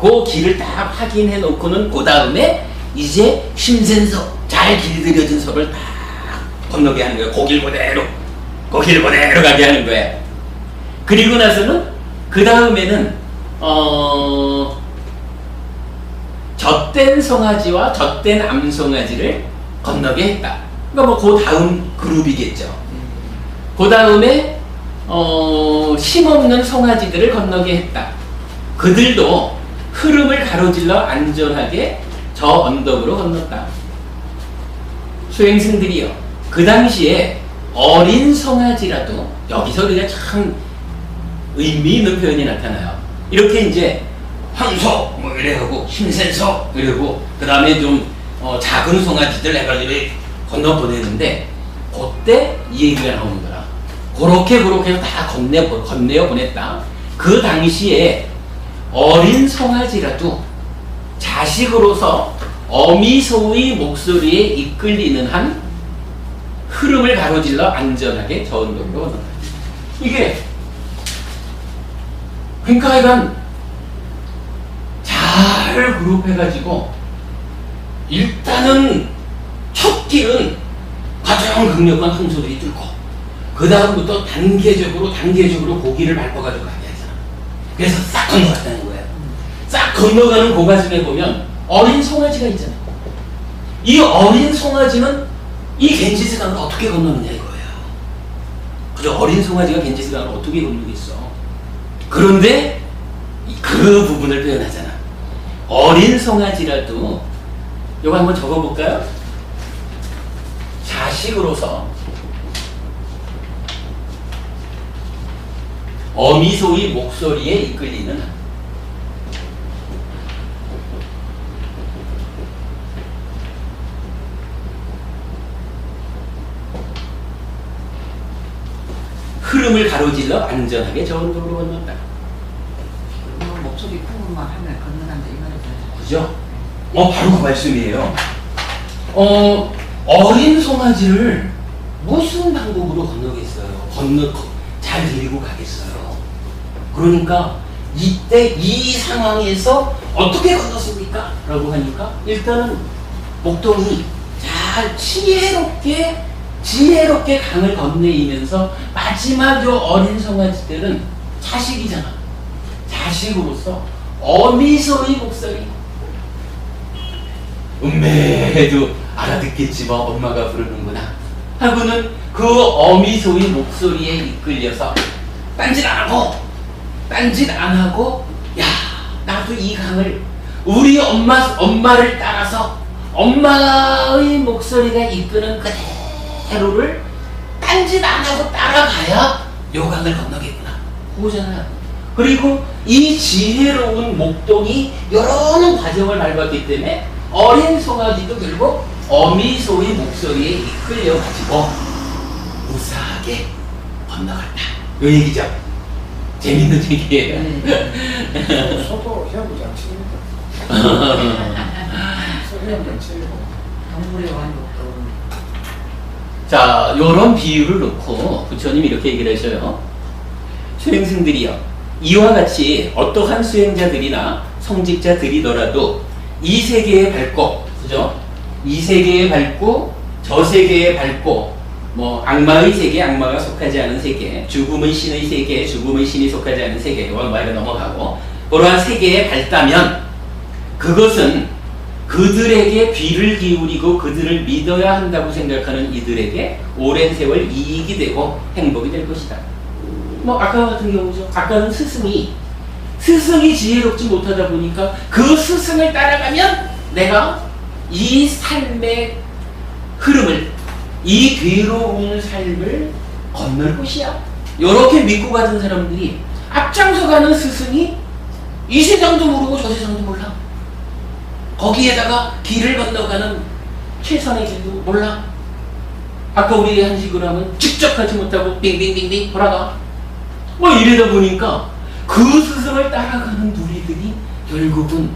그 길을 딱 확인해 놓고는 그 다음에 이제 힘센 소, 잘 길들여진 소를 딱 건너게 하는 거예요. 그 길 그대로 가게 하는 거예요. 그리고 나서는 그 다음에는 젖된 송아지와 젖된 암송아지를 건너게 했다. 그러니까 뭐 그 다음 그룹이겠죠. 그 다음에 힘없는 송아지들을 건너게 했다. 그들도 흐름을 가로질러 안전하게 저 언덕으로 건넜다. 수행승들이요. 그 당시에 어린 송아지라도 여기서 우리가 참 의미 있는 표현이 나타나요. 이렇게 이제 황소 뭐 이래하고 힘센 소 이러고 그 다음에 좀 작은 송아지들 해가지고 건너보내는데 그때 이 얘기가 나오는 거라. 그렇게 해서 다 건네어 보냈다. 그 당시에 어린 송아지라도 자식으로서 어미소의 목소리에 이끌리는 한 흐름을 가로질러 안전하게 저 언덕으로 건넜다. 이게 그러니까 하여간 잘 그룹해가지고 일단은 첫 길은 가장 강력한 황소들이 뚫고 그 다음부터 단계적으로 고기를 밟아가지고 가게 하잖아. 그래서 싹 건너갔다는 거예요. 싹 건너가는 그 과정에 보면 어린 송아지가 있잖아. 이 어린 송아지는 이 겐지스강을 어떻게 건너느냐 이거예요. 그죠? 어린 송아지가 겐지스강을 어떻게 건너겠어. 그런데 그 부분을 표현하잖아. 어린 송아지라도 이거 한번 적어볼까요? 자식으로서 어미소의 목소리에 이끌리는 한 흐름을 가로질러 안전하게 저 언덕으로 건넜다. 목소리 큰 것만 하면 건너간다 이 말이죠. 그죠? 바로 그 말씀이에요. 어린 송아지를 무슨 방법으로 건너겠어요? 잘 데리고 가겠어요. 그러니까 이때 이 상황에서 어떻게 건넜습니까? 라고 하니까 일단은 목동이 잘 지혜롭게 강을 건네이면서 마지막 요 어린 송아지들은 자식이잖아. 자식으로서 어미소의 목소리 음매도 알아듣겠지 뭐 엄마가 부르는구나 하고는 그 어미소의 목소리에 이끌려서 딴짓 안 하고 야 나도 이 강을 우리 엄마를 따라서 엄마의 목소리가 이끄는 그대로를 딴짓 안 하고 따라가야 요 강을 건너겠구나 그거잖아요. 그리고 이 지혜로운 목동이 여러 과정을 밟았기 때문에 어린 송아지도 결국 어미소의 목소리에 이끌려가지고 무사하게 건너갔다. 요 얘기죠. 재밌는 얘기예요. 소도 해부장치입니다. 해부장치이고. 동물의 왕국도 자, 요런 비유를 놓고 부처님이 이렇게 얘기를 하셔요. 수행승들이요, 이와 같이 어떠한 수행자들이나 성직자들이더라도 이 세계에 밟고, 그죠? 이 세계에 밟고 저 세계에 밟고, 뭐 악마의 세계, 악마가 속하지 않은 세계, 죽음의 신의 세계, 죽음의 신이 속하지 않은 세계, 이건 말에 넘어가고, 그러한 세계에 밟다면 그것은 그들에게 귀를 기울이고 그들을 믿어야 한다고 생각하는 이들에게 오랜 세월 이익이 되고 행복이 될 것이다. 뭐 아까 같은 경우죠. 아까는 스승이 지혜롭지 못하다 보니까 그 스승을 따라가면 내가 이 삶의 흐름을, 이 괴로운 삶을 건널 것이야. 이렇게 믿고 가던 사람들이 앞장서 가는 스승이 이 세상도 모르고 저 세상도 몰라. 거기에다가 길을 건너가는 최선의 길도 몰라. 아까 우리 한식으로 하면 직접 가지 못하고 빙빙빙빙 돌아가. 뭐 이러다 보니까 그 스승을 따라가는 무리들이 결국은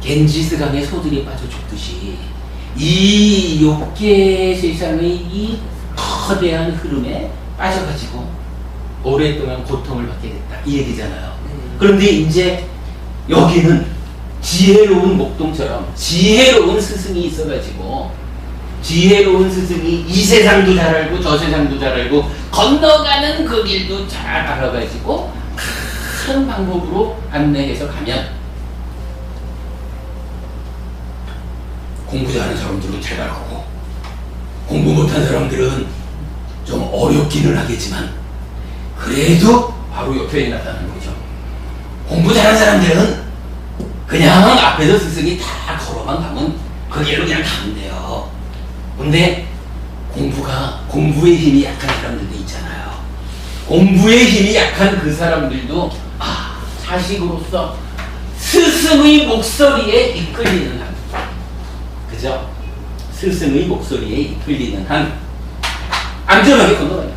겐지스강에 소들이 빠져 죽듯이 이 욕계 세상의 이 거대한 흐름에 빠져가지고 오랫동안 고통을 받게 됐다. 이 얘기잖아요. 그런데 이제 여기는 지혜로운 목동처럼 지혜로운 스승이 있어가지고, 지혜로운 스승이 이 세상도 잘 알고 저 세상도 잘 알고 건너가는 그 길도 잘 알아가지고 큰 방법으로 안내해서 가면 공부 잘하는 사람들은 잘 나가고, 공부 못한 사람들은 좀 어렵기는 하겠지만 그래도 바로 옆에 나타나는 거죠. 공부 잘하는 사람들은 그냥 앞에서 스승이 다 걸어만 가면 그 길로 그냥 가면 돼요. 근데 공부의 힘이 약한 사람들도 있잖아요. 공부의 힘이 약한 그 사람들도 자식으로서 스승의 목소리에 이끌리는 한, 그죠? 스승의 목소리에 이끌리는 한 안전하게 건너가요.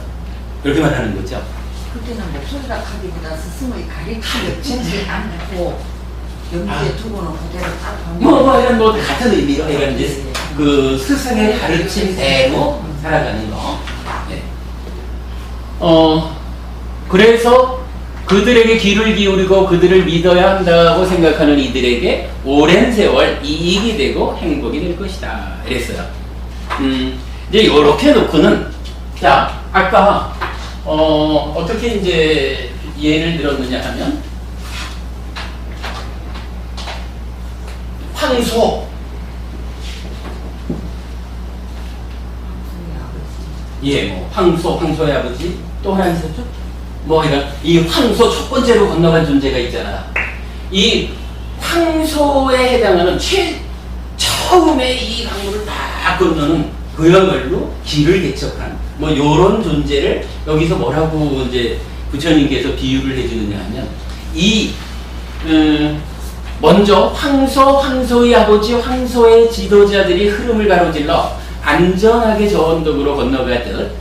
그렇게 말하는 거죠. 그때는 목소리가 하기보다 스승의 가르침을 안 듣고 염두에 두고는 그대로 딱 이런 뭐 같은 의미로 이런 이제 그 스승의 가르침대로 살아가는 거. 네. 그래서 그들에게 귀를 기울이고 그들을 믿어야 한다고 생각하는 이들에게 오랜 세월 이익이 되고 행복이 될 것이다. 이랬어요. 이제 이렇게 놓고는, 자, 아까 어떻게 이제 예를 들었느냐 하면, 황소, 뭐 황소의 아버지, 또 하나 있었죠? 뭐 이런 이 황소 첫 번째로 건너간 존재가 있잖아. 이 황소에 해당하는 처음에 이 강물을 다 건너는 그야말로 길을 개척한 뭐 요런 존재를 여기서 뭐라고 이제 부처님께서 비유를 해주느냐 하면, 이 먼저 황소의 아버지, 황소의 지도자들이 흐름을 가로질러 안전하게 저 언덕으로 건너가듯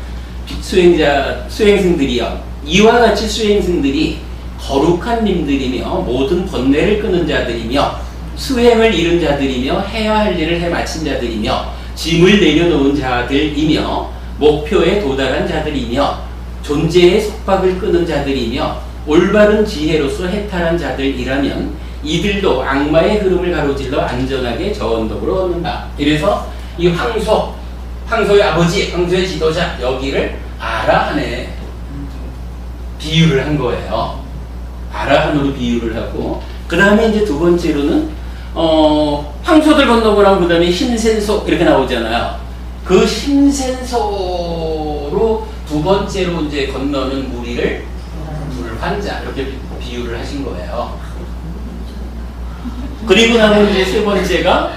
수행승들이여, 이와 같이 수행승들이 거룩한 님들이며 모든 번뇌를 끄는 자들이며 수행을 이룬 자들이며 해야 할 일을 해 마친 자들이며 짐을 내려놓은 자들이며 목표에 도달한 자들이며 존재의 속박을 끄는 자들이며 올바른 지혜로서 해탈한 자들이라면 이들도 악마의 흐름을 가로질러 안전하게 저 언덕으로 걷는다. 이래서 이 황소의 아버지, 황소의 지도자, 여기를 아라한에 비유를 한 거예요. 아라한으로 비유를 하고, 그 다음에 이제 두 번째로는 황소들 건너고 나면 그 다음에 힘센소 이렇게 나오잖아요. 그 힘센소로 두 번째로 이제 건너는 무리를 불환자 이렇게 비유를 하신 거예요. 그리고 나면 이제 세 번째가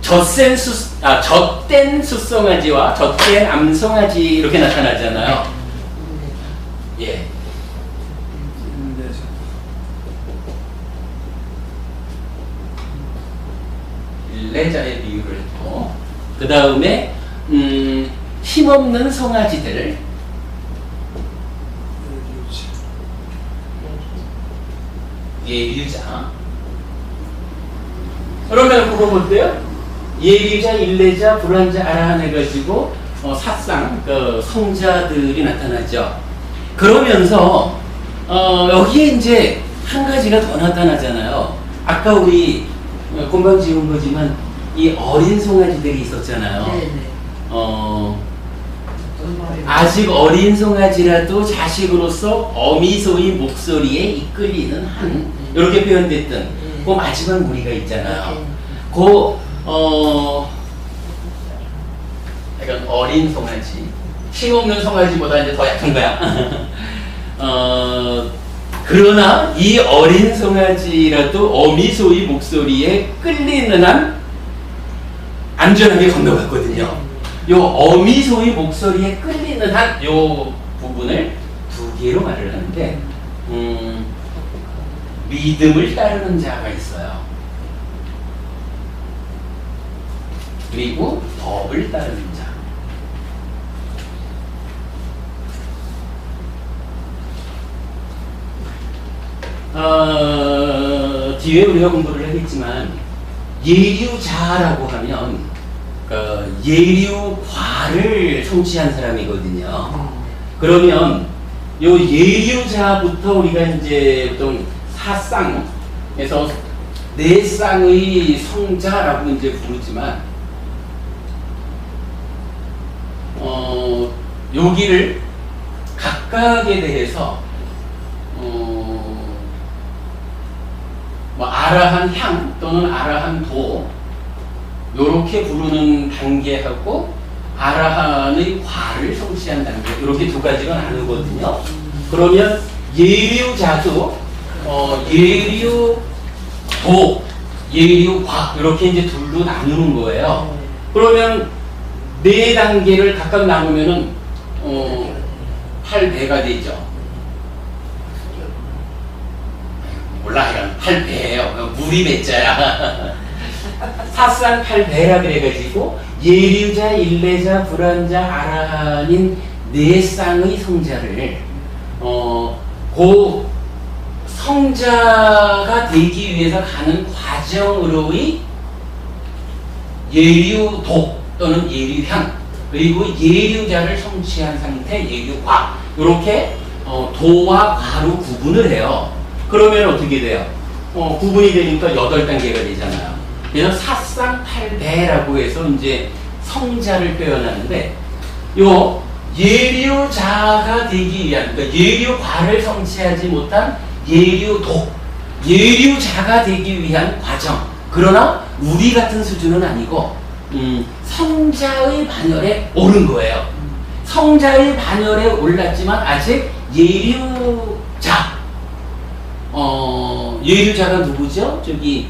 젖된 숫송아지와 젖된 암송아지 이렇게 나타나잖아요. 예. 일레자의 비유를 했고, 그 다음에 힘없는 송아지들, 예류자. 그러면 그거 볼때요, 예류자, 일레자, 불안자, 아라한 해가지고 사상, 그 성자들이 나타나죠. 그러면서 여기에 이제 한 가지가 더 나타나잖아요. 아까 우리 금방 지은 거지만 이 어린 송아지들이 있었잖아요. 네네. 아직 어린 송아지라도 자식으로서 어미소의 목소리에 이끌리는 한, 이렇게 표현됐던 그 마지막 무리가 있잖아요. 그 약간 어린 송아지, 힘없는 송아지보다 이제 더 약한 거야. 그러나 이 어린 송아지라도 어미소의 목소리에 끌리는 한 안전하게 건너갔거든요. 요 어미소의 목소리에 끌리는 한 요 부분을 두 개로 말을 하는데, 믿음을 따르는 자가 있어요. 그리고 법을 따르는 자. 뒤에 우리가 공부를 하겠지만, 예류자라고 하면 예류과를 성취한 사람이거든요. 그러면 요 예류자부터 우리가 이제 보통 사쌍에서 네 쌍의 성자라고 이제 부르지만, 여기를 각각에 대해서 뭐 아라한 향 또는 아라한 도, 요렇게 부르는 단계하고 아라한의 과를 성취한 단계, 이렇게 두 가지로 나누거든요. 그러면 예류자도 예류도, 예류과, 이렇게 이제 둘로 나누는 거예요. 그러면 네 단계를 각각 나누면은 8배가 되죠. 몰라, 이건 8배예요. 무리 배자야. 사쌍 8배라 그래가지고 예류자, 일레자, 불안자, 아라한인 네 쌍의 성자를 그 성자가 되기 위해서 가는 과정으로의 예류도 또는 예류향, 그리고 예류자를 성취한 상태 예류과, 이렇게 도와 과로 구분을 해요. 그러면 어떻게 돼요? 구분이 되니까 8단계가 되잖아요. 그래서 사쌍 8배라고 해서 이제 성자를 표현하는데, 요 예류자가 되기 위한, 그러니까 예류과를 성취하지 못한 예류도, 예류자가 되기 위한 과정. 그러나 우리 같은 수준은 아니고 성자의 반열에 오른 거예요. 성자의 반열에 올랐지만 아직 예류자, 예류자가 누구죠? 저기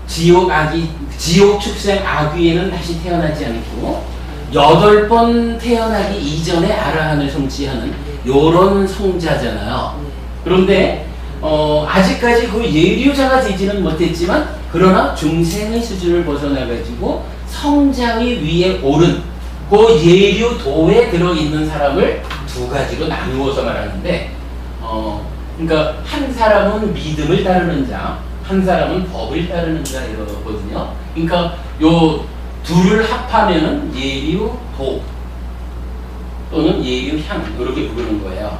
지옥 축생 아귀에는 다시 태어나지 않고 8번 태어나기 이전에 아라한을 성취하는 요런 성자잖아요. 그런데 아직까지 그 예류자가 되지는 못했지만, 그러나 중생의 수준을 벗어나가지고 성자의 위에 오른 그 예류도에 들어있는 사람을 두 가지로 나누어서 말하는데, 그러니까 한 사람은 믿음을 따르는 자, 한 사람은 법을 따르는 자, 이러거든요. 그러니까 요 둘을 합하면은 예류도 또는 예류향, 이렇게 부르는 거예요.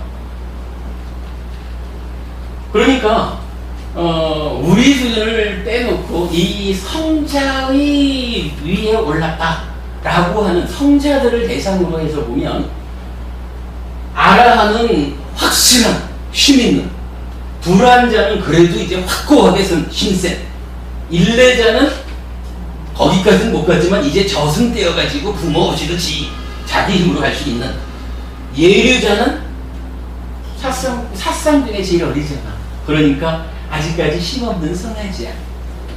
그러니까 우리 수준을 떼놓고 이 성자의 위에 올랐다라고 하는 성자들을 대상으로 해서 보면, 아라한은 확실한 힘있는, 불안자는 그래도 이제 확고하게 쓴 힘센, 일레자는 거기까지는 못 갔지만 이제 저승되어가지고 부모 없이도 자기 힘으로 할 수 있는, 예류자는 사상 중에 제일 어리잖아. 그러니까 아직까지 힘없는 송아지야.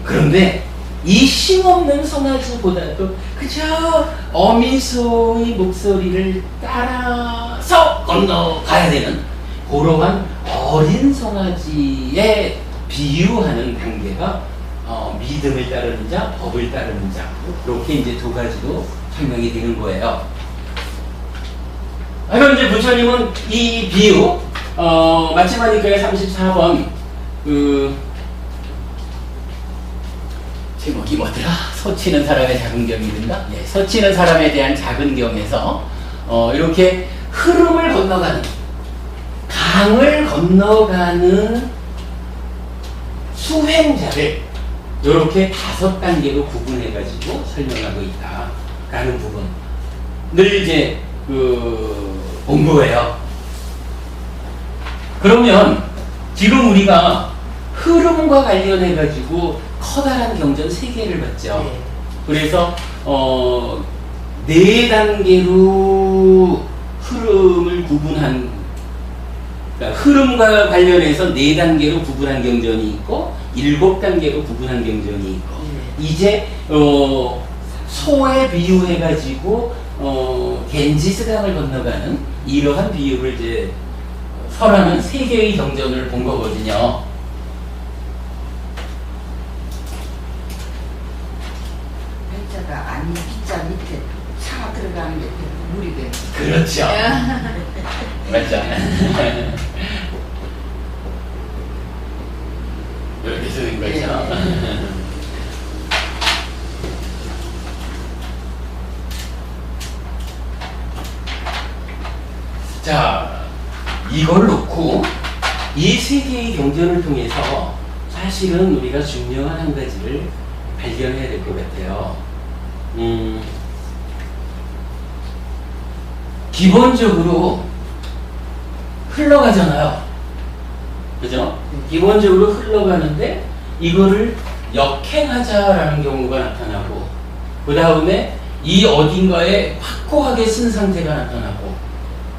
그런데 이 힘없는 송아지보다도 그저 어미소의 목소리를 따라서 건너가야 되는 그러한 어린 송아지에 비유하는 단계가 믿음을 따르는 자, 법을 따르는 자. 이렇게 이제 두 가지로 설명이 되는 거예요. 그럼 이제 부처님은 이 비유, 마치마니카의 34번, 제목이 뭐더라? 서치는 사람의 작은 경이든가? 예, 서치는 사람에 대한 작은 경에서, 이렇게 흐름을 건너가는, 강을 건너가는 수행자를 이렇게 5단계로 구분해가지고 설명하고 있다라는 부분을 이제 본 거예요. 그러면 지금 우리가 흐름과 관련해가지고 커다란 경전 3개를 봤죠. 네. 그래서 4단계로 흐름을 구분한, 그러니까 흐름과 관련해서 4단계로 구분한 경전이 있고 7단계로 구분한 경전이 있고 이제 소에 비유해가지고 겐지스강을 건너가는 이러한 비유를 이제 설하는 3개의 경전을 본 거거든요. 배자가 아닌 기자 밑에 차가 들어가는 게 물이 돼. 그렇죠. 맞죠. 이렇게 쓰는 거죠. 자, 이걸 놓고 이 3개의 경전을 통해서 사실은 우리가 중요한 한 가지를 발견해야 될 것 같아요. 기본적으로 흘러가잖아요. 그죠? 기본적으로 흘러가는데 이거를 역행하자라는 경우가 나타나고 그 다음에 이 어딘가에 확고하게 쓴 상태가 나타나고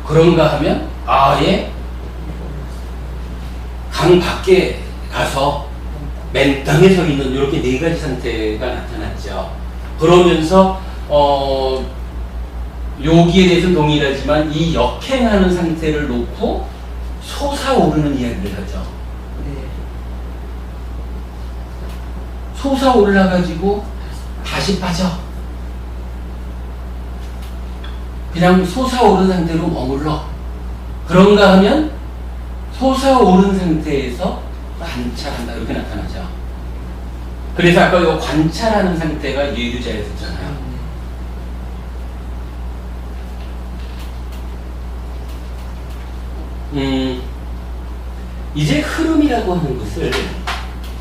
그런가 하면 아예 강 밖에 가서 맨 땅에 서 있는 이렇게 4가지 상태가 나타났죠. 그러면서 여기에 대해서 동일하지만 이 역행하는 상태를 놓고 솟아오르는 이야기를 하죠. 솟아올라가지고 다시 빠져. 그냥 솟아오른 상태로 머물러. 그런가 하면 솟아오른 상태에서 관찰한다. 이렇게 나타나죠. 그래서 아까 이 관찰하는 상태가 예류자였잖아요. 이제 흐름이라고 하는 것을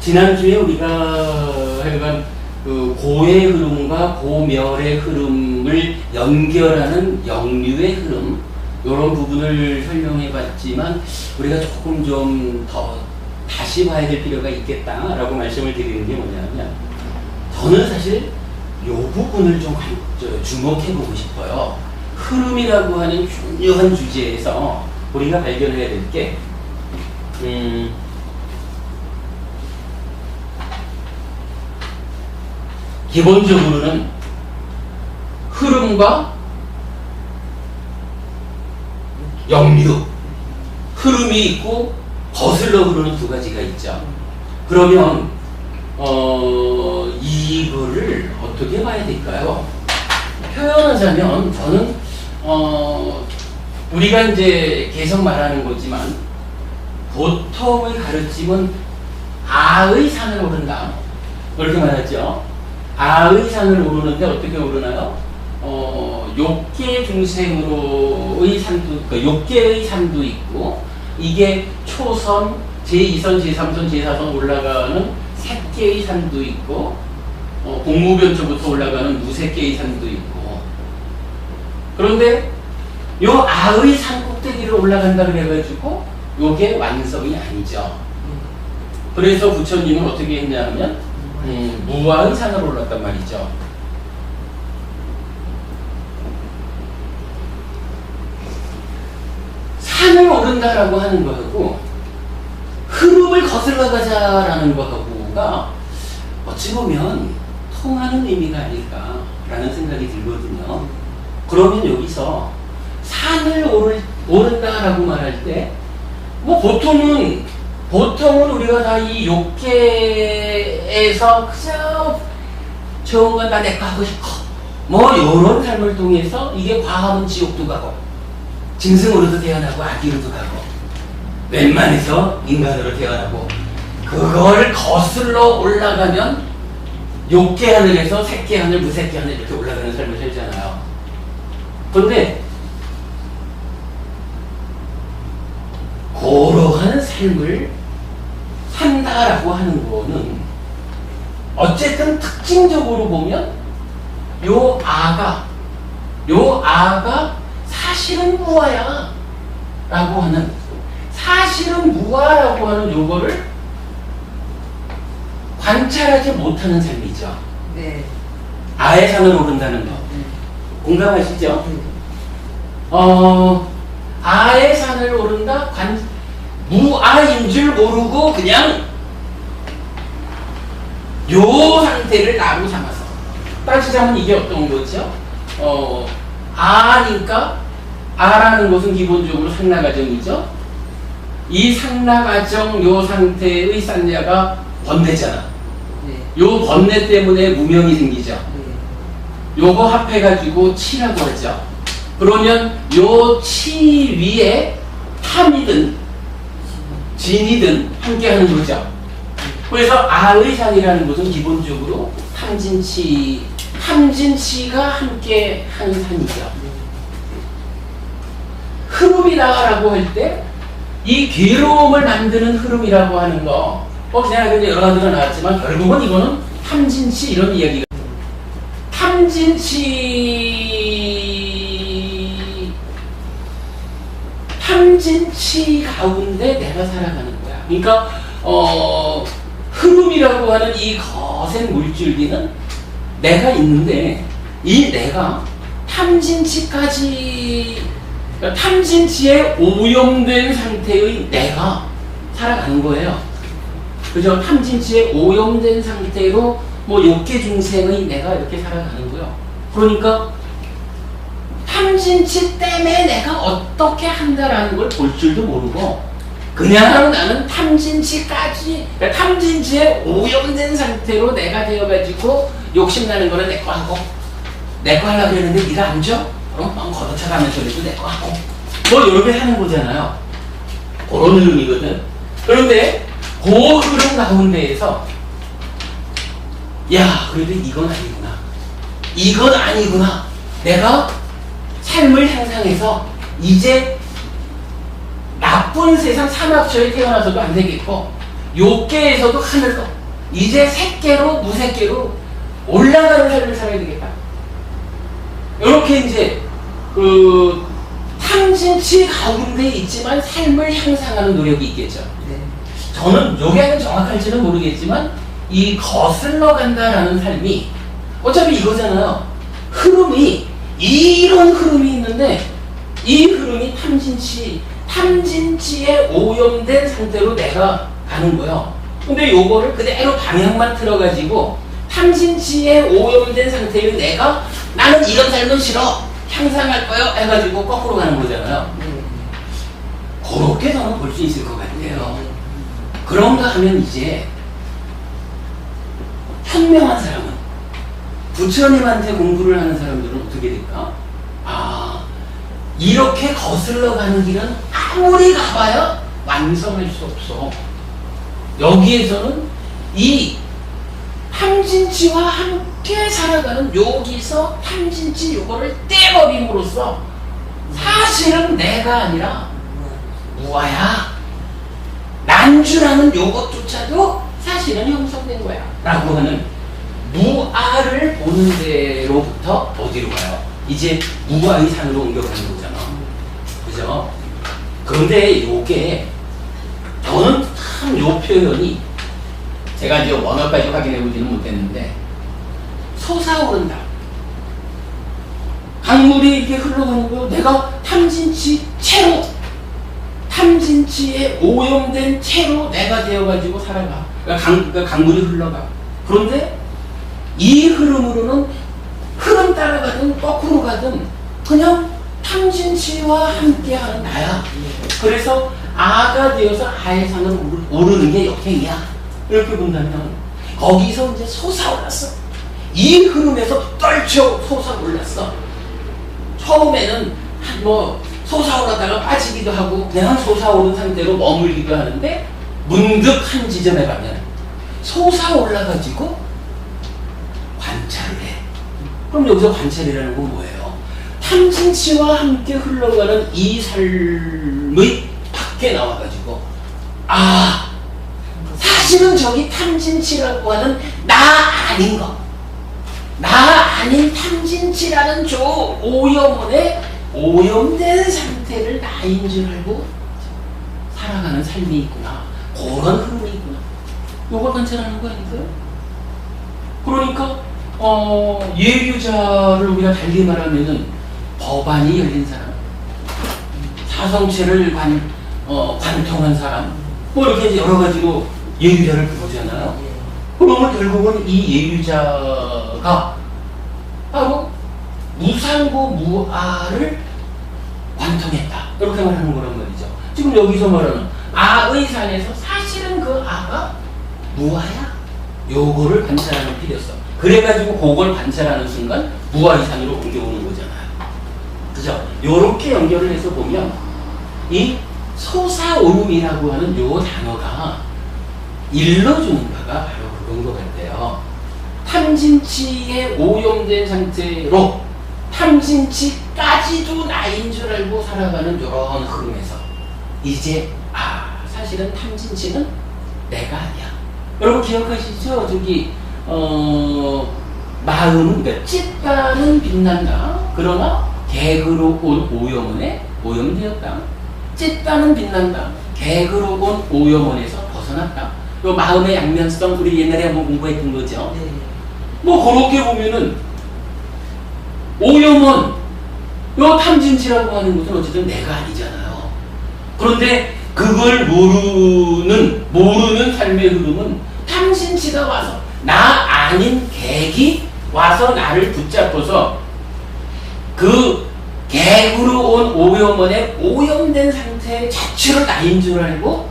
지난주에 우리가 하여간 그 고의 흐름과 고멸의 흐름을 연결하는 역류의 흐름 이런 부분을 설명해 봤지만 우리가 조금 좀 더 다시 봐야 될 필요가 있겠다라고 말씀을 드리는 게 뭐냐면 저는 사실 이 부분을 좀 주목해 보고 싶어요. 흐름이라고 하는 중요한 주제에서 우리가 발견해야 될 게 기본적으로는 흐름과 역류, 흐름이 있고 거슬러 흐르는 2가지가 있죠. 그러면 이거를 어떻게 봐야 될까요? 표현하자면 저는 우리가 이제 계속 말하는 거지만 보통의 가르침은 아의 산을 오른다 이렇게 말하죠. 아의 산을 오르는데 어떻게 오르나요? 욕계 중생으로의 산도, 그러니까 욕계의 산도 있고 이게 초선, 제2선, 제3선, 제4선 올라가는 색계의 산도 있고 공무변초부터 올라가는 무색계의 산도 있고 그런데 요 아의 산 꼭대기를 올라간다 그래가지고 요게 완성이 아니죠. 그래서 부처님은 어떻게 했냐면 무아의 산을 올랐단 말이죠. 산을 오른다라고 하는 거하고 흐름을 거슬러 가자라는 거하고가 어찌 보면 통하는 의미가 아닐까라는 생각이 들거든요. 그러면 여기서 산을 오른다라고 말할 때 뭐 보통은 보통은 우리가 다 이 욕계에서 그저 좋은 건 다 내 거 하고 싶고 뭐 요런 삶을 통해서 이게 과하면 지옥도 가고 짐승으로도 태어나고 아기로도 가고 웬만해서 인간으로 태어나고 그걸 거슬러 올라가면 욕계 하늘에서 새끼 하늘, 무새끼 하늘 이렇게 올라가는 삶을 살잖아요. 그런데 그러한 삶을 산다라고 하는 거는 어쨌든 특징적으로 보면 요 아가 사실은 무아야 라고 하는, 사실은 무아라고 하는 요거를 관찰하지 못하는 삶이죠. 네. 아의 산을 오른다는 거 공감하시죠? 아의 산을 오른다, 무아인 줄 모르고 그냥 요 상태를 나로 삼아서 따지자면 이게 어떤 거죠? 아니까 아라는 것은 기본적으로 상나가정이죠. 이 상나가정 요 상태의 쌍냐가 번뇌잖아. 네. 요 번뇌 때문에 무명이 생기죠. 네. 요거 합해가지고 치라고 하죠. 그러면 요 치 위에 탐이든 진이든 함께하는 거죠. 그래서 아의 산이라는 것은 기본적으로 탐진치가 함께하는 산이죠. 흐름이다라고 할 때 이 괴로움을 만드는 흐름이라고 하는 거, 그냥 근데 여러 가지가 나왔지만 결국은 이거는 탐진치 이런 이야기가. 탐진치 가운데 내가 살아가는 거야. 그러니까 흐름이라고 하는 이 거센 물줄기는 내가 있는데 이 내가 탐진치에 오염된 상태의 내가 살아가는 거예요. 그죠? 탐진치에 오염된 상태로 뭐 욕계 중생의 내가 이렇게 살아가는 거예요. 그러니까 탐진치 때문에 내가 어떻게 한다라는 걸 볼 줄도 모르고 그냥 나는 탐진치까지, 그러니까 탐진치에 오염된 상태로 내가 되어가지고 욕심나는 거는 내 거 하고 내 거 하려고 그랬는데 네가 안 줘? 막 걷어차가면서 그래도 내 거 하고 뭐 이렇게 하는 거잖아요. 그런 흐름이거든. 그런데 그 흐름 가운데에서 야 그래도 이건 아니구나 내가 삶을 향상해서 이제 나쁜 세상 삼합처에 태어나서도 안 되겠고 욕계에서도 하늘로 이제 새끼로 무새끼로 올라가는 삶을 살아야 되겠다. 이렇게 이제 그 탐진치 가운데 있지만 삶을 향상하는 노력이 있겠죠. 네. 저는 요게 정확할지는 모르겠지만 이 거슬러 간다라는 삶이 어차피 이거잖아요. 흐름이 이런 흐름이 있는데 이 흐름이 탐진치에 오염된 상태로 내가 가는 거예요. 근데 요거를 그대로 방향만 틀어가지고 탐진치에 오염된 상태의 내가 나는 이런 삶은 싫어 향상할 거요 해가지고 거꾸로 가는 거잖아요. 그렇게 저는 볼 수 있을 것 같아요. 그런가 하면 이제 현명한 사람은 부처님한테 공부를 하는 사람들은 어떻게 될까? 이렇게 거슬러 가는 길은 아무리 가봐야 완성할 수 없어. 여기에서는 이 탐진치와 함께 살아가는 여기서 탐진치 요거를 떼버림으로써 사실은 내가 아니라 무아야. 난주라는 요것조차도 사실은 형성된 거야. 라고 하는 무아를 보는 데로부터 어디로 가요? 이제 무아의 산으로 옮겨가는 거잖아. 그죠? 그런데 요게 저는 참 요 표현이 제가 이제 원어까지 확인해보지는 못했는데 솟아오른다. 강물이 이렇게 흘러가는 거 내가 탐진치에 오염된 채로 내가 되어가지고 살아가. 그러니까 강물이 흘러가. 그런데 이 흐름으로는 흐름 따라가든 거꾸로 가든 그냥 탐진치와 함께하는 나야. 그래서 아가 되어서 아의 산으로 오르는 게 역행이야. 이렇게 본다면 거기서 이제 솟아올랐어. 이 흐름에서 떨쳐 솟아올랐어. 처음에는 뭐 솟아오르다가 빠지기도 하고 그냥 솟아오른 상태로 머물기도 하는데 문득 한 지점에 가면 솟아올라가지고 관찰을 해. 그럼 여기서 관찰이라는 건 뭐예요? 탐진치와 함께 흘러가는 이 삶의 밖에 나와가지고 아 사실은 저기 탐진치라고 하는 나 아닌 거, 나 아닌 탐진치라는 저 오염원의 오염된 상태를 나인 줄 알고 살아가는 삶이 있구나. 그런 흐름이 있구나. 요걸 관찰하는 거 아닐까요? 그러니까 예유자를 우리가 달리 말하면은 법안이 열린 사람, 사성체를 관통한 사람, 뭐 이렇게 이제 여러 가지로 예유자를 부르잖아요. 그러면 결국은 이 예유자가 바로 무상고 무아를 관통했다. 이렇게 말하는 거란 말이죠. 지금 여기서 말하는 아의 산에서 사실은 그 아가 무아야. 요거를 관찰하는 필요성. 그래가지고 그걸 관찰하는 순간 무아의 산으로 옮겨오는 거잖아요. 그죠? 요렇게 연결을 해서 보면 이 솟아오름이라고 하는 요 단어가 일러주는 바가 바로 그런 것 같아요. 탐진치에 오염된 상태로 탐진치까지도 나인 줄 알고 살아가는 이런 흐름에서 이제 사실은 탐진치는 내가 아니야. 여러분 기억하시죠? 저기 마음은 그러니까 찢다는 빛난다. 그러나 객으로 온 오염원에 오염되었다. 찢다는 빛난다. 객으로 온 오염원에서 벗어났다. 요 마음의 양면성 우리 옛날에 한번 공부했던 거죠. 네. 뭐 그렇게 보면은 오염원 요 탐진치라고 하는 것은 어쨌든 내가 아니잖아요. 그런데 그걸 모르는 삶의 흐름은 탐진치가 와서 나 아닌 객이 와서 나를 붙잡고서 그 객으로 온 오염원의 오염된 상태 자체를 나인 줄 알고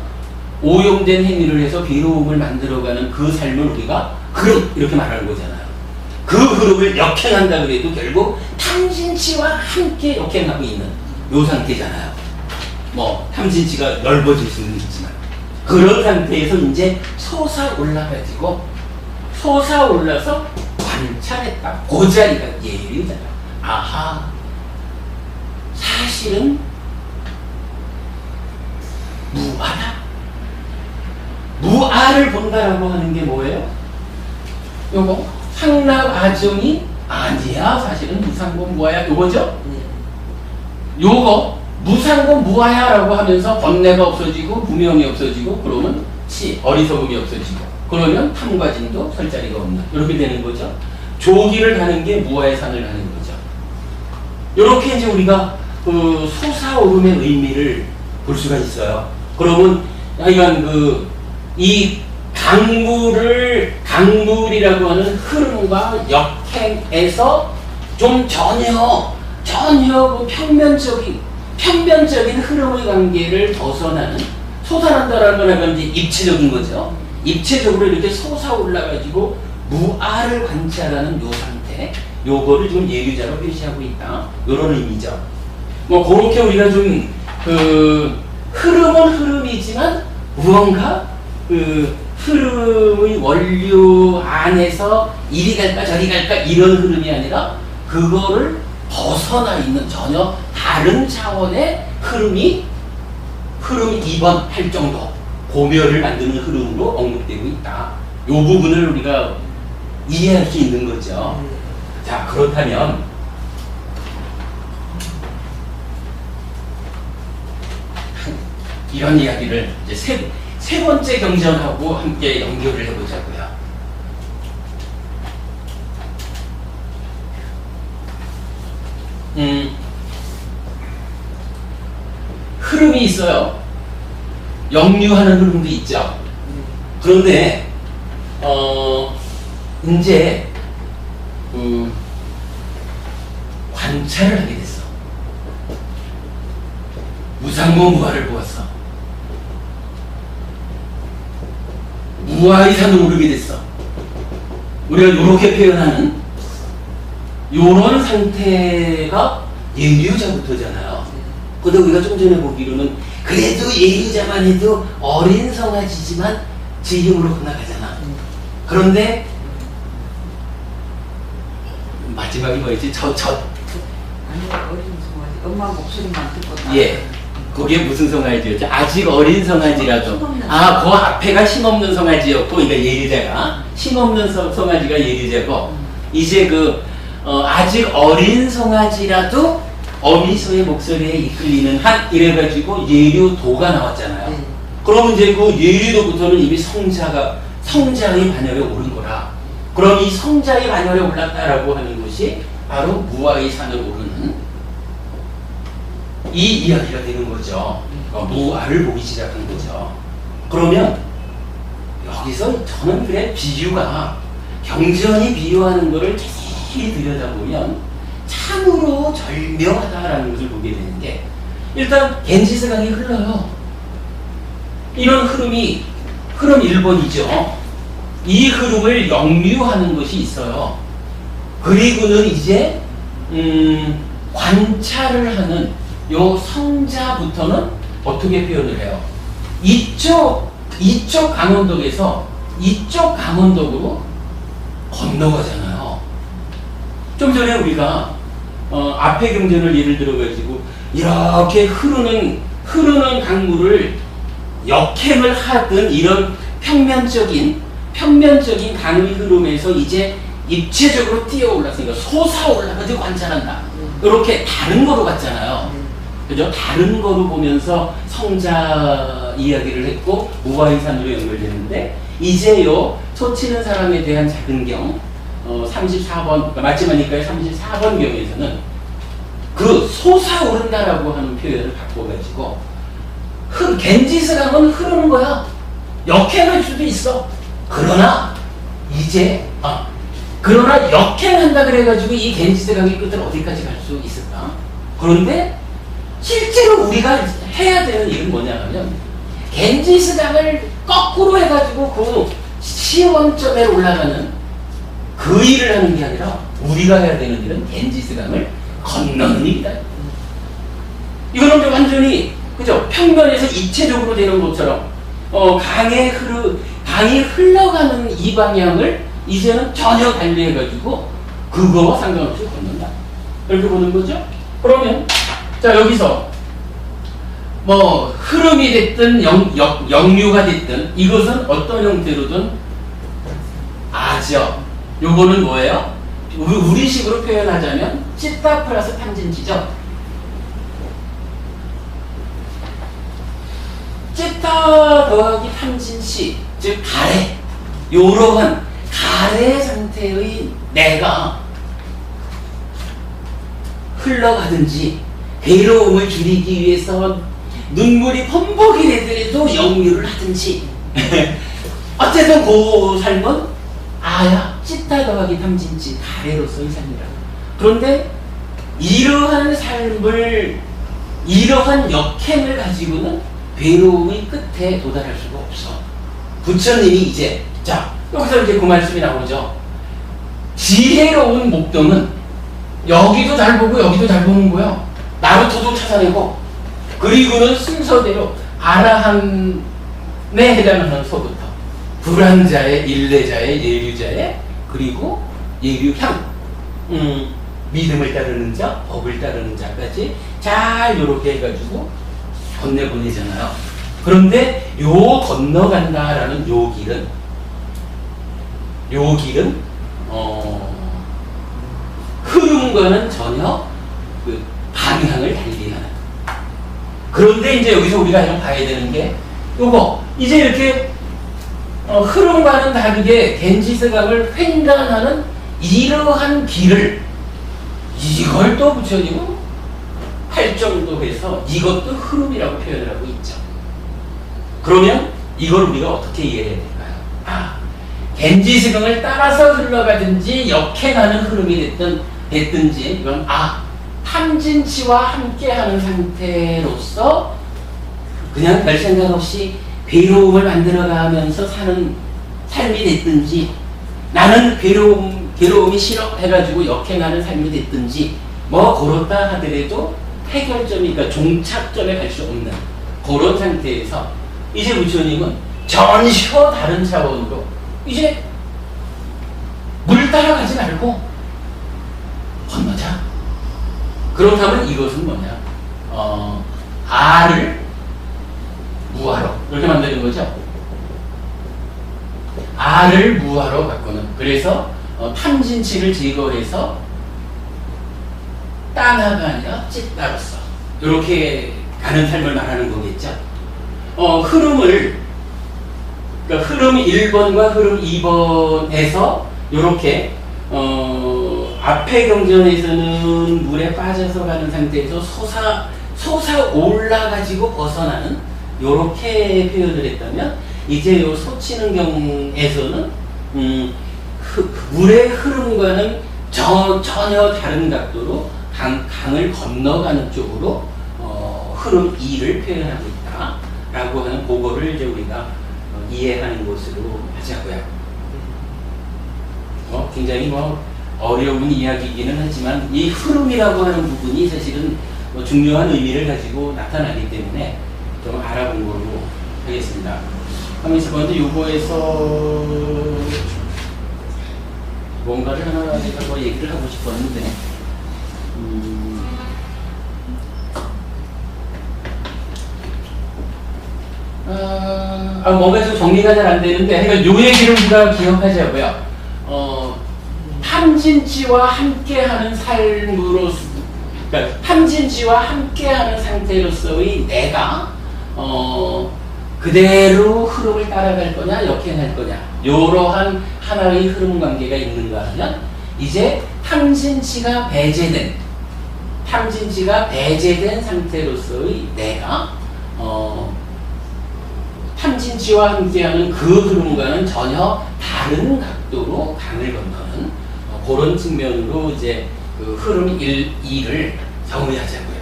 오염된 행위를 해서 괴로움을 만들어가는 그 삶을 우리가 흐름 이렇게 말하는 거잖아요. 그 흐름을 역행한다 그래도 결국 탐진치와 함께 역행하고 있는 요 상태잖아요. 뭐 탐진치가 넓어질 수는 있지만 그런 상태에서 이제 솟아올라가지고 솟아올라서 관찰했다. 그 자리가 예유잖아. 아하, 사실은 무아다. 무아를 본다라고 하는 게 뭐예요? 요거 상납아정이 아니야. 사실은 무상고 무아야. 요거죠? 요거 무상고 무아야라고 하면서 번뇌가 없어지고 무명이 없어지고 그러면 어리석음이 없어지고 그러면 탐과진도 설 자리가 없나 이렇게 되는 거죠. 조기를 가는 게 무아의 산을 가는 거죠. 이렇게 이제 우리가 그 솟아오름의 의미를 볼 수가 있어요. 그러면 하여간 이 강물이라고 하는 흐름과 역행에서 좀 전혀 그 평면적인 흐름의 관계를 벗어나는 솟아난다라는 건 약간 이제 입체적인 거죠. 입체적으로 이렇게 솟아올라가지고 무아를 관찰하는 요 상태, 요거를 지금 예유자로 표시하고 있다. 요런 의미죠. 뭐 그렇게 우리가 좀 흐름은 흐름이지만 무언가 흐름의 원료 안에서 이리 갈까 저리 갈까 이런 흐름이 아니라 그거를 벗어나 있는 전혀 다른 차원의 흐름이 2번 할 정도 고멸을 만드는 흐름으로 언급되고 있다. 이 부분을 우리가 이해할 수 있는 거죠. 자, 그렇다면 이런 이야기를 이제 세 번째 경전하고 함께 연결을 해보자고요. 흐름이 있어요. 역류하는 흐름도 있죠. 그런데 이제 관찰을 하게 됐어. 무상고 무아를 보았어. 무아히 산을 오르게 됐어. 우리가 이렇게 표현하는 요런 상태가 예류자부터잖아요. 근데 우리가 좀 전에 보기로는 그래도 예류자만 해도 어린 성아지지만 지금으로 끝나가잖아. 그런데 마지막이 뭐였지? 아니 어린 성아지 엄마 목소리만 듣고 예. 그게 무슨 성아지였죠? 아직 어린 성아지라도. 아, 그 앞에가 힘없는 성아지였고, 그러니까 예리자가. 힘없는 성아지가 예리자고, 이제 아직 어린 성아지라도 어미소의 목소리에 이끌리는 한, 이래가지고 예류도가 나왔잖아요. 네. 그러면 이제 그 예류도부터는 이미 성자의 반열에 오른 거라. 그럼 이 성자의 반열에 올랐다라고 하는 것이 바로 무아의 산을 오르는 이 이야기가 되는 거죠. 무아를 보기 시작한 거죠. 그러면 여기서 저는 그래 비유가 경전이 비유하는 것을 자세히 들여다보면 참으로 절묘하다라는 것을 보게 되는 게 일단 겐지스강이 흘러요. 이런 흐름 1번이죠. 이 흐름을 역류하는 것이 있어요. 그리고는 이제 관찰을 하는 요 성자부터는 어떻게 표현을 해요? 이쪽 강원도에서 이쪽 강원도로 건너가잖아요. 좀 전에 우리가 앞에 경전을 예를 들어가지고 이렇게 흐르는 강물을 역행을 하던 이런 평면적인 강의 흐름에서 이제 입체적으로 뛰어 올랐으니까 솟아올라가지고 관찰한다. 이렇게 다른 거로 갔잖아요. 그죠? 다른 거로 보면서 성자 이야기를 했고 무아의 산으로 연결되는데 이제 요 소치는 사람에 대한 작은 경 34번 그러니까 마지막이니까 34번 경에서는 그 솟아오른다라고 하는 표현을 바꿔가지고 겐지스강은 흐르는 거야. 역행할 수도 있어. 그러나 역행한다 그래가지고 이 겐지스강의 끝을 어디까지 갈 수 있을까? 그런데 실제로 우리가 해야 되는 일은 뭐냐 하면 겐지스강을 거꾸로 해가지고 그 시원점에 올라가는 그 일을 하는 게 아니라 우리가 해야 되는 일은 겐지스강을 건너는 일이다. 이거는 완전히 그죠? 평면에서 입체적으로 되는 것처럼 강이 흘러가는 이 방향을 이제는 전혀 달리해가지고 그거와 상관없이 걷는다. 이렇게 보는 거죠? 그러면 자 여기서 뭐 흐름이 됐든 역류가 됐든 이것은 어떤 형태로든 아죠. 요거는 뭐예요? 우리식으로 표현하자면 찌따 플러스 탐진치죠. 찌따 더하기 탐진치 즉 가래 요러한 가래 상태의 내가 흘러가든지 괴로움을 줄이기 위해서 눈물이 범벅이 되더라도 역류를 하든지 어쨌든 그 삶은 아야 찌따 더하기 탐진치 가래로서의 삶이라고. 그런데 이러한 삶을 이러한 역행을 가지고는 괴로움의 끝에 도달할 수가 없어. 부처님이 이제 자 여기서 이제 그 말씀이 나오죠. 지혜로운 목동은 여기도 잘 보고 여기도 잘 보는 거야. 나루토도 찾아내고 그리고는 순서대로 아라함에 해당하는 소부터 불환자의 일례자의 예류자의 그리고 예류향 믿음을 따르는 자 법을 따르는 자까지 잘 요렇게 해가지고 건네보내잖아요. 그런데 요 건너간다라는 요 길은 흐름과는 전혀 그 방향을 달리하는. 그런데 이제 여기서 우리가 좀 봐야 되는 게 요거 이제 이렇게 흐름과는 다르게 겐지스강을 횡단하는 이러한 길을 이걸 또 붙여지고 할 정도 해서 이것도 흐름이라고 표현을 하고 있죠. 그러면 이걸 우리가 어떻게 이해해야 될까요? 겐지스강을 따라서 흘러가든지 역행하는 흐름이 됐든지 이건 탐진치와 함께하는 상태로서 그냥 별 생각 없이 괴로움을 만들어가면서 사는 삶이 됐든지 나는 괴로움이 싫어 해가지고 역행하는 삶이 됐든지 뭐 그렇다 하더라도 해결점이 그러니까 종착점에 갈 수 없는 그런 상태에서 이제 부처님은 전혀 다른 차원으로 이제 물 따라가지 말고 건너자. 그렇다면 이것은 뭐냐? 아를 무아로 이렇게 만드는 거죠. 아를 무아로 바꾸는. 그래서 탐진치를 제거해서 따나가 아니라 찢다로서 이렇게 가는 삶을 말하는 거겠죠. 흐름을 그러니까 흐름 1번과 흐름 2번에서 이렇게 앞에 경전에서는 물에 빠져서 가는 상태에서 솟아 올라가지고 벗어나는 이렇게 표현을 했다면 이제 요 소치는 경에서는 물의 흐름과는 전혀 다른 각도로 강을 건너가는 쪽으로 흐름 2를 표현하고 있다라고 하는 그거를 이제 우리가 이해하는 것으로 하자고요. 굉장히 어려운 이야기이기는 하지만 이 흐름이라고 하는 부분이 사실은 중요한 의미를 가지고 나타나기 때문에 좀 알아본 걸로 하겠습니다. 가만히 있어봤는데 요거에서 뭔가를 하나 제가 얘기를 하고 싶었는데 뭔가 좀 정리가 잘 안 되는데 그러니까 요 얘기를 우리가 기억하자고요. 탐진치와 함께하는 삶으로서 그러니까 탐진치와 함께하는 상태로서의 내가 그대로 흐름을 따라갈 거냐 역행할 거냐 이러한 하나의 흐름 관계가 있는가 하면 이제 탐진치가 배제된 상태로서의 내가 탐진치와 함께하는 그 흐름과는 전혀 다른 각도로 강을 건너는 그런 측면으로 이제 그 흐름 2를 정의하자고요.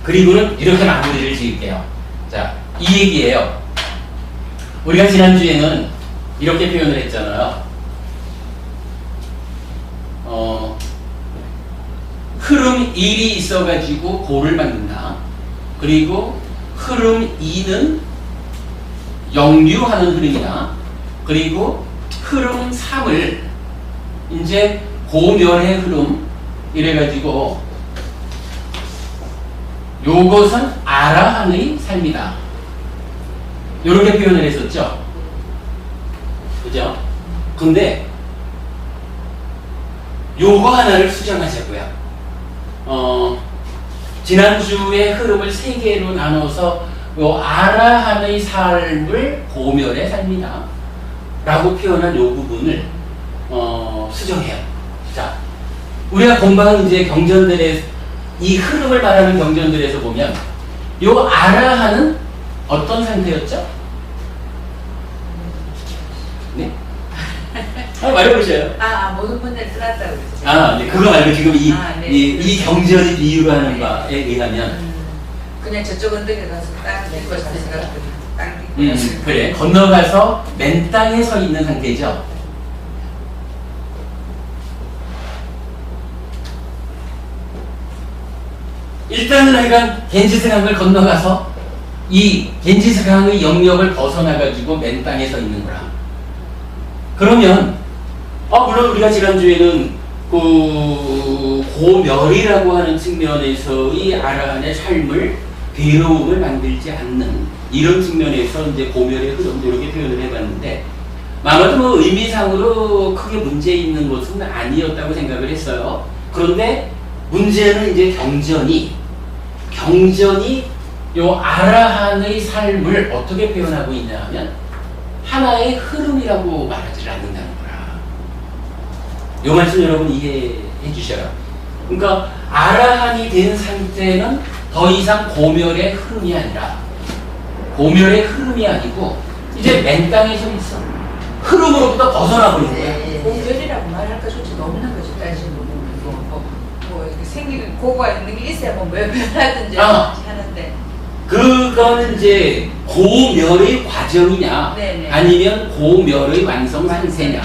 그리고는 이렇게 마무리를 지을게요. 자, 이 얘기예요. 우리가 지난주에는 이렇게 표현을 했잖아요. 흐름 1이 있어가지고 고를 만든다. 그리고 흐름 2는 역류하는 흐름이다. 그리고 흐름 3을 이제 고멸의 흐름 이래가지고 요것은 아라한의 삶이다. 이렇게 표현을 했었죠. 그죠? 근데 요거 하나를 수정하자고요. 지난주의 흐름을 3개로 나눠서 요 아라한의 삶을 고멸의 삶이다 라고 표현한 요 부분을 수정해요. 자, 우리가 공부한 이제 경전들의 이 흐름을 말하는 경전들에서 보면 요 아라한은 어떤 상태였죠? 네? 말해보세요. 모든 문제를 쓰놨다고 그랬죠. 네, 그거 말고 지금 네. 이 경전이 비유로 하는 바에 의하면 그냥 저쪽 언덕에 가서 딱 내고 딱 그래. 건너가서 맨 땅에 서 있는 상태죠. 일단은 하여간 겐지스강을 건너가서 이 겐지스강의 영역을 벗어나가지고 맨 땅에 서 있는 거라. 그러면 물론 우리가 지난주에는 그 고멸이라고 하는 측면에서의 아라한의 삶을 괴로움을 만들지 않는 이런 측면에서 이제 고멸의 흐름 이렇게 표현을 해봤는데 아마도 의미상으로 크게 문제 있는 것은 아니었다고 생각을 했어요. 그런데 문제는 이제 경전이 요 아라한의 삶을 어떻게 표현하고 있냐 하면 하나의 흐름이라고 말하지 않는다는 거라. 요 말씀 여러분 이해해 주셔요. 그러니까 아라한이 된 상태는 더 이상 고멸의 흐름이 아니고 이제 맨 땅에 서 있어. 흐름으로부터 벗어나 버린 거야. 고멸이라고 말할까 솔직히 너무나 거지 따지는 거 이렇게 생기는 고가 있는 게 있어야 뭐 멸하든지 하는데 그거는 이제 고멸의 과정이냐 네네. 아니면 고멸의 완성 상태냐.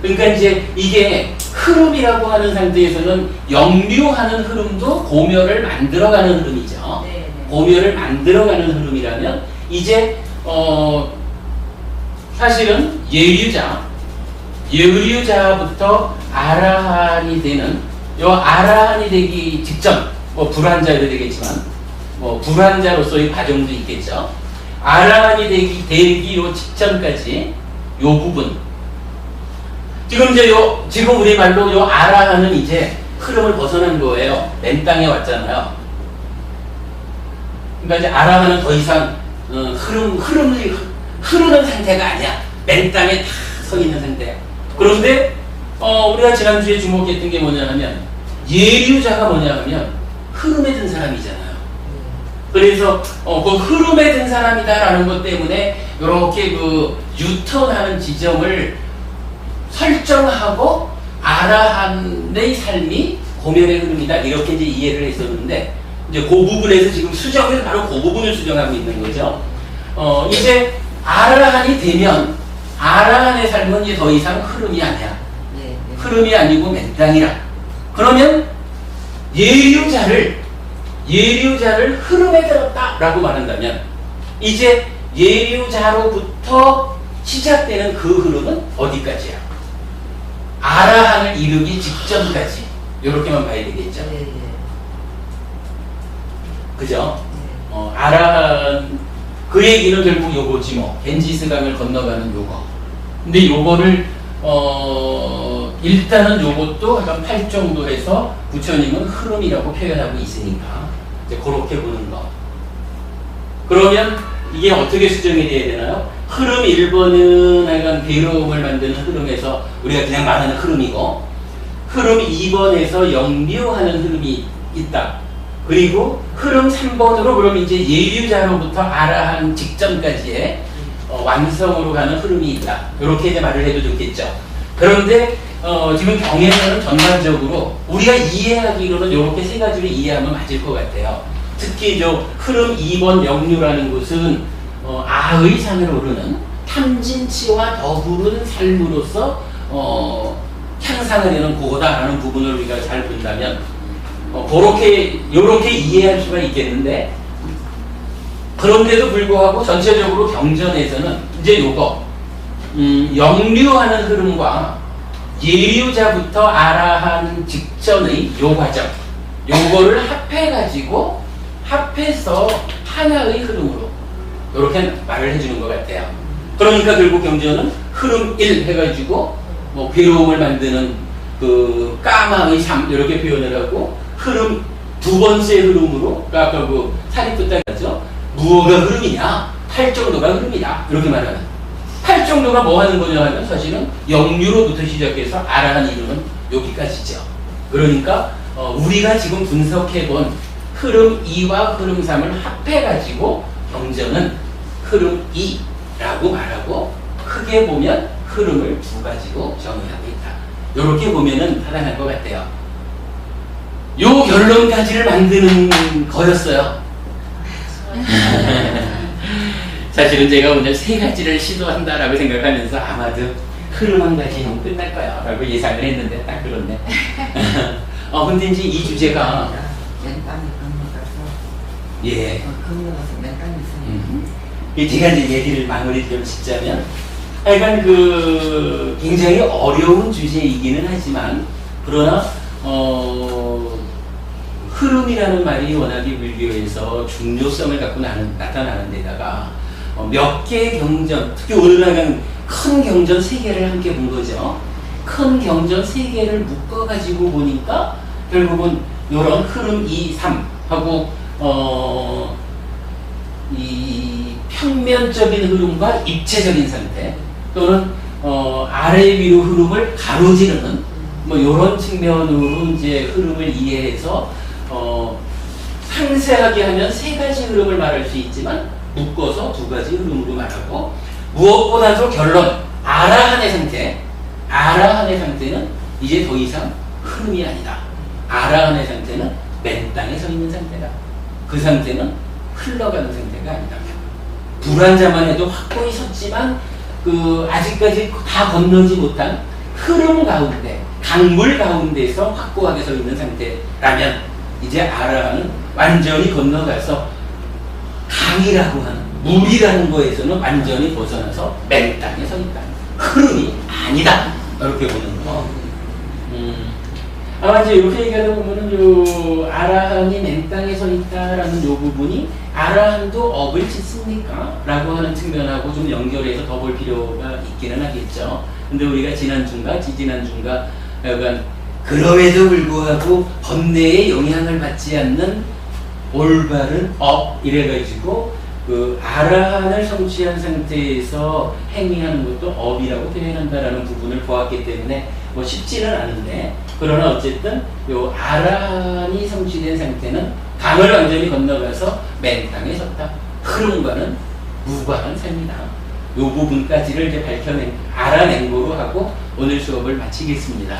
그러니까 이제 이게 흐름이라고 하는 상태에서는 역류하는 흐름도 고멸을 만들어가는 흐름이죠. 네네. 고멸을 만들어가는 흐름이라면 이제 사실은 예류자부터 아라한이 되는 요 아라한이 되기 직전 뭐 불환자도 되겠지만 뭐 불환자로서의 과정도 있겠죠. 아라한이 되기 요 직전까지 요 부분 지금 우리 말로 요 아라한은 이제 흐름을 벗어난 거예요. 맨 땅에 왔잖아요. 그러니까 이제 아라한은 더 이상 흐름이 흐르는 상태가 아니야. 맨 땅에 다 서 있는 상태야. 그런데 우리가 지난주에 주목했던 게 뭐냐 하면 예류자가 뭐냐 하면 흐름에 든 사람이잖아요. 그래서 그 흐름에 든 사람이다라는 것 때문에 이렇게 그 유턴하는 지점을 설정하고 아라한의 삶이 고멸의 흐름이다 이렇게 이제 이해를 했었는데 이제 그 부분에서 지금 수정을 바로 그 부분을 수정하고 있는 거죠. 이제 아라한이 되면 아라한의 삶은 이제 더 이상 흐름이 아니야. 네. 흐름이 아니고 맨 땅이라. 그러면 예류자를 흐름에 들었다라고 말한다면 이제 예류자로부터 시작되는 그 흐름은 어디까지야? 아라한을 이루기 직전까지. 이렇게만 봐야 되겠죠. 네. 그죠? 아라한 그 얘기는 결국 요거지 뭐. 겐지스강을 건너가는 요거. 근데 요거를 일단은 요것도 약간 8 정도 해서 부처님은 흐름이라고 표현하고 있으니까 이제 그렇게 보는 거. 그러면 이게 어떻게 수정이 돼야 되나요? 흐름 1번은 약간 괴로움을 만드는 흐름에서 우리가 그냥 말하는 흐름이고 흐름 2번에서 역류하는 흐름이 있다. 그리고 흐름 3번으로 그럼 이제 예류자로부터 아라한 직전까지의 완성으로 가는 흐름이 있다. 이렇게 이제 말을 해도 좋겠죠. 그런데 지금 경에서는 전반적으로 우리가 이해하기로는 이렇게 세 가지로 이해하면 맞을 것 같아요. 특히 저 흐름 2번 역류라는 것은 아의 산을 오르는 탐진치와 더불은 삶으로서 향상을 하는 그거다라는 부분을 우리가 잘 본다면 요렇게 이해할 수가 있겠는데 그런데도 불구하고 전체적으로 경전에서는 이제 요거 역류하는 흐름과 예류자부터 아라한 직전의 요 과정 요거를 합해서 하나의 흐름으로 이렇게 말을 해주는 것 같아요. 그러니까 결국 경전은 흐름 1 해가지고 뭐 괴로움을 만드는 그 까마의 삶 이렇게 표현을 하고 흐름 두 번째 흐름으로 아까 그 사리프타 가죠. 무엇가 흐름이냐? 8 정도가 흐름이다. 이렇게 말하는. 8 정도가 뭐 하는 거냐 하면 사실은 역류로부터 시작해서 아라한 이루는 여기까지죠. 그러니까 우리가 지금 분석해본 흐름 2와 흐름 3을 합해가지고 경전은 흐름 2라고 말하고 크게 보면 흐름을 두 가지로 정의하고 있다. 이렇게 보면은 타당할 것 같아요. 요 결론까지를 만드는 거였어요. 사실은 제가 오늘 세 가지를 시도한다라고 생각하면서 아마도 흐름 한 가지 하면 끝날 거야 라고 예상을 했는데 딱 그렇네. 근데 이제 이 주제가 맨 땅에 건너가서 예. 건너가서 맨 땅에서 제가 이제 얘기를 마무리 좀 짓자면 약간 그 굉장히 어려운 주제이기는 하지만 그러나 흐름이라는 말이 워낙에 불교에서 중요성을 갖고 나타나는 데다가 몇 개의 경전, 특히 오늘은 큰 경전 3개를 함께 본 거죠. 큰 경전 3개를 묶어가지고 보니까 결국은 이런 흐름 2, 3하고 이 평면적인 흐름과 입체적인 상태 또는 아래 위로 흐름을 가로지르는 뭐 이런 측면으로 이제 흐름을 이해해서 상세하게 하면 3가지 흐름을 말할 수 있지만 묶어서 2가지 흐름으로 말하고 무엇보다도 결론 아라한의 상태는 이제 더 이상 흐름이 아니다. 아라한의 상태는 맨 땅에 서 있는 상태다. 그 상태는 흘러가는 상태가 아니다. 불안자만 해도 확고히 섰지만 그 아직까지 다 건너지 못한 흐름 가운데, 강물 가운데서 확고하게 서 있는 상태라면 이제 아라는 완전히 건너가서 강이라고 하는, 물이라는 거에서는 완전히 벗어나서 맨땅에 서 있다. 흐름이 아니다. 이렇게 보는 거. 아마 이제 이렇게 얘기하다 보면은 요 아라한이 맨땅에 서 있다라는 요 부분이 아라한도 업을 짓습니까? 라고 하는 측면하고 좀 연결해서 더 볼 필요가 있기는 하겠죠. 근데 우리가 지난주인가 지지난주인가 약간 그럼에도 불구하고 번뇌의 영향을 받지 않는 올바른 업 이래가지고 그 아라한을 성취한 상태에서 행위하는 것도 업이라고 표현한다라는 부분을 보았기 때문에 뭐 쉽지는 않은데, 그러나 어쨌든 요 아라한이 성취된 상태는 강을 완전히 건너가서 맨 땅에 섰다. 흐름과는 무관한 삶이다. 요 부분까지를 이제 알아낸 거로 하고 오늘 수업을 마치겠습니다.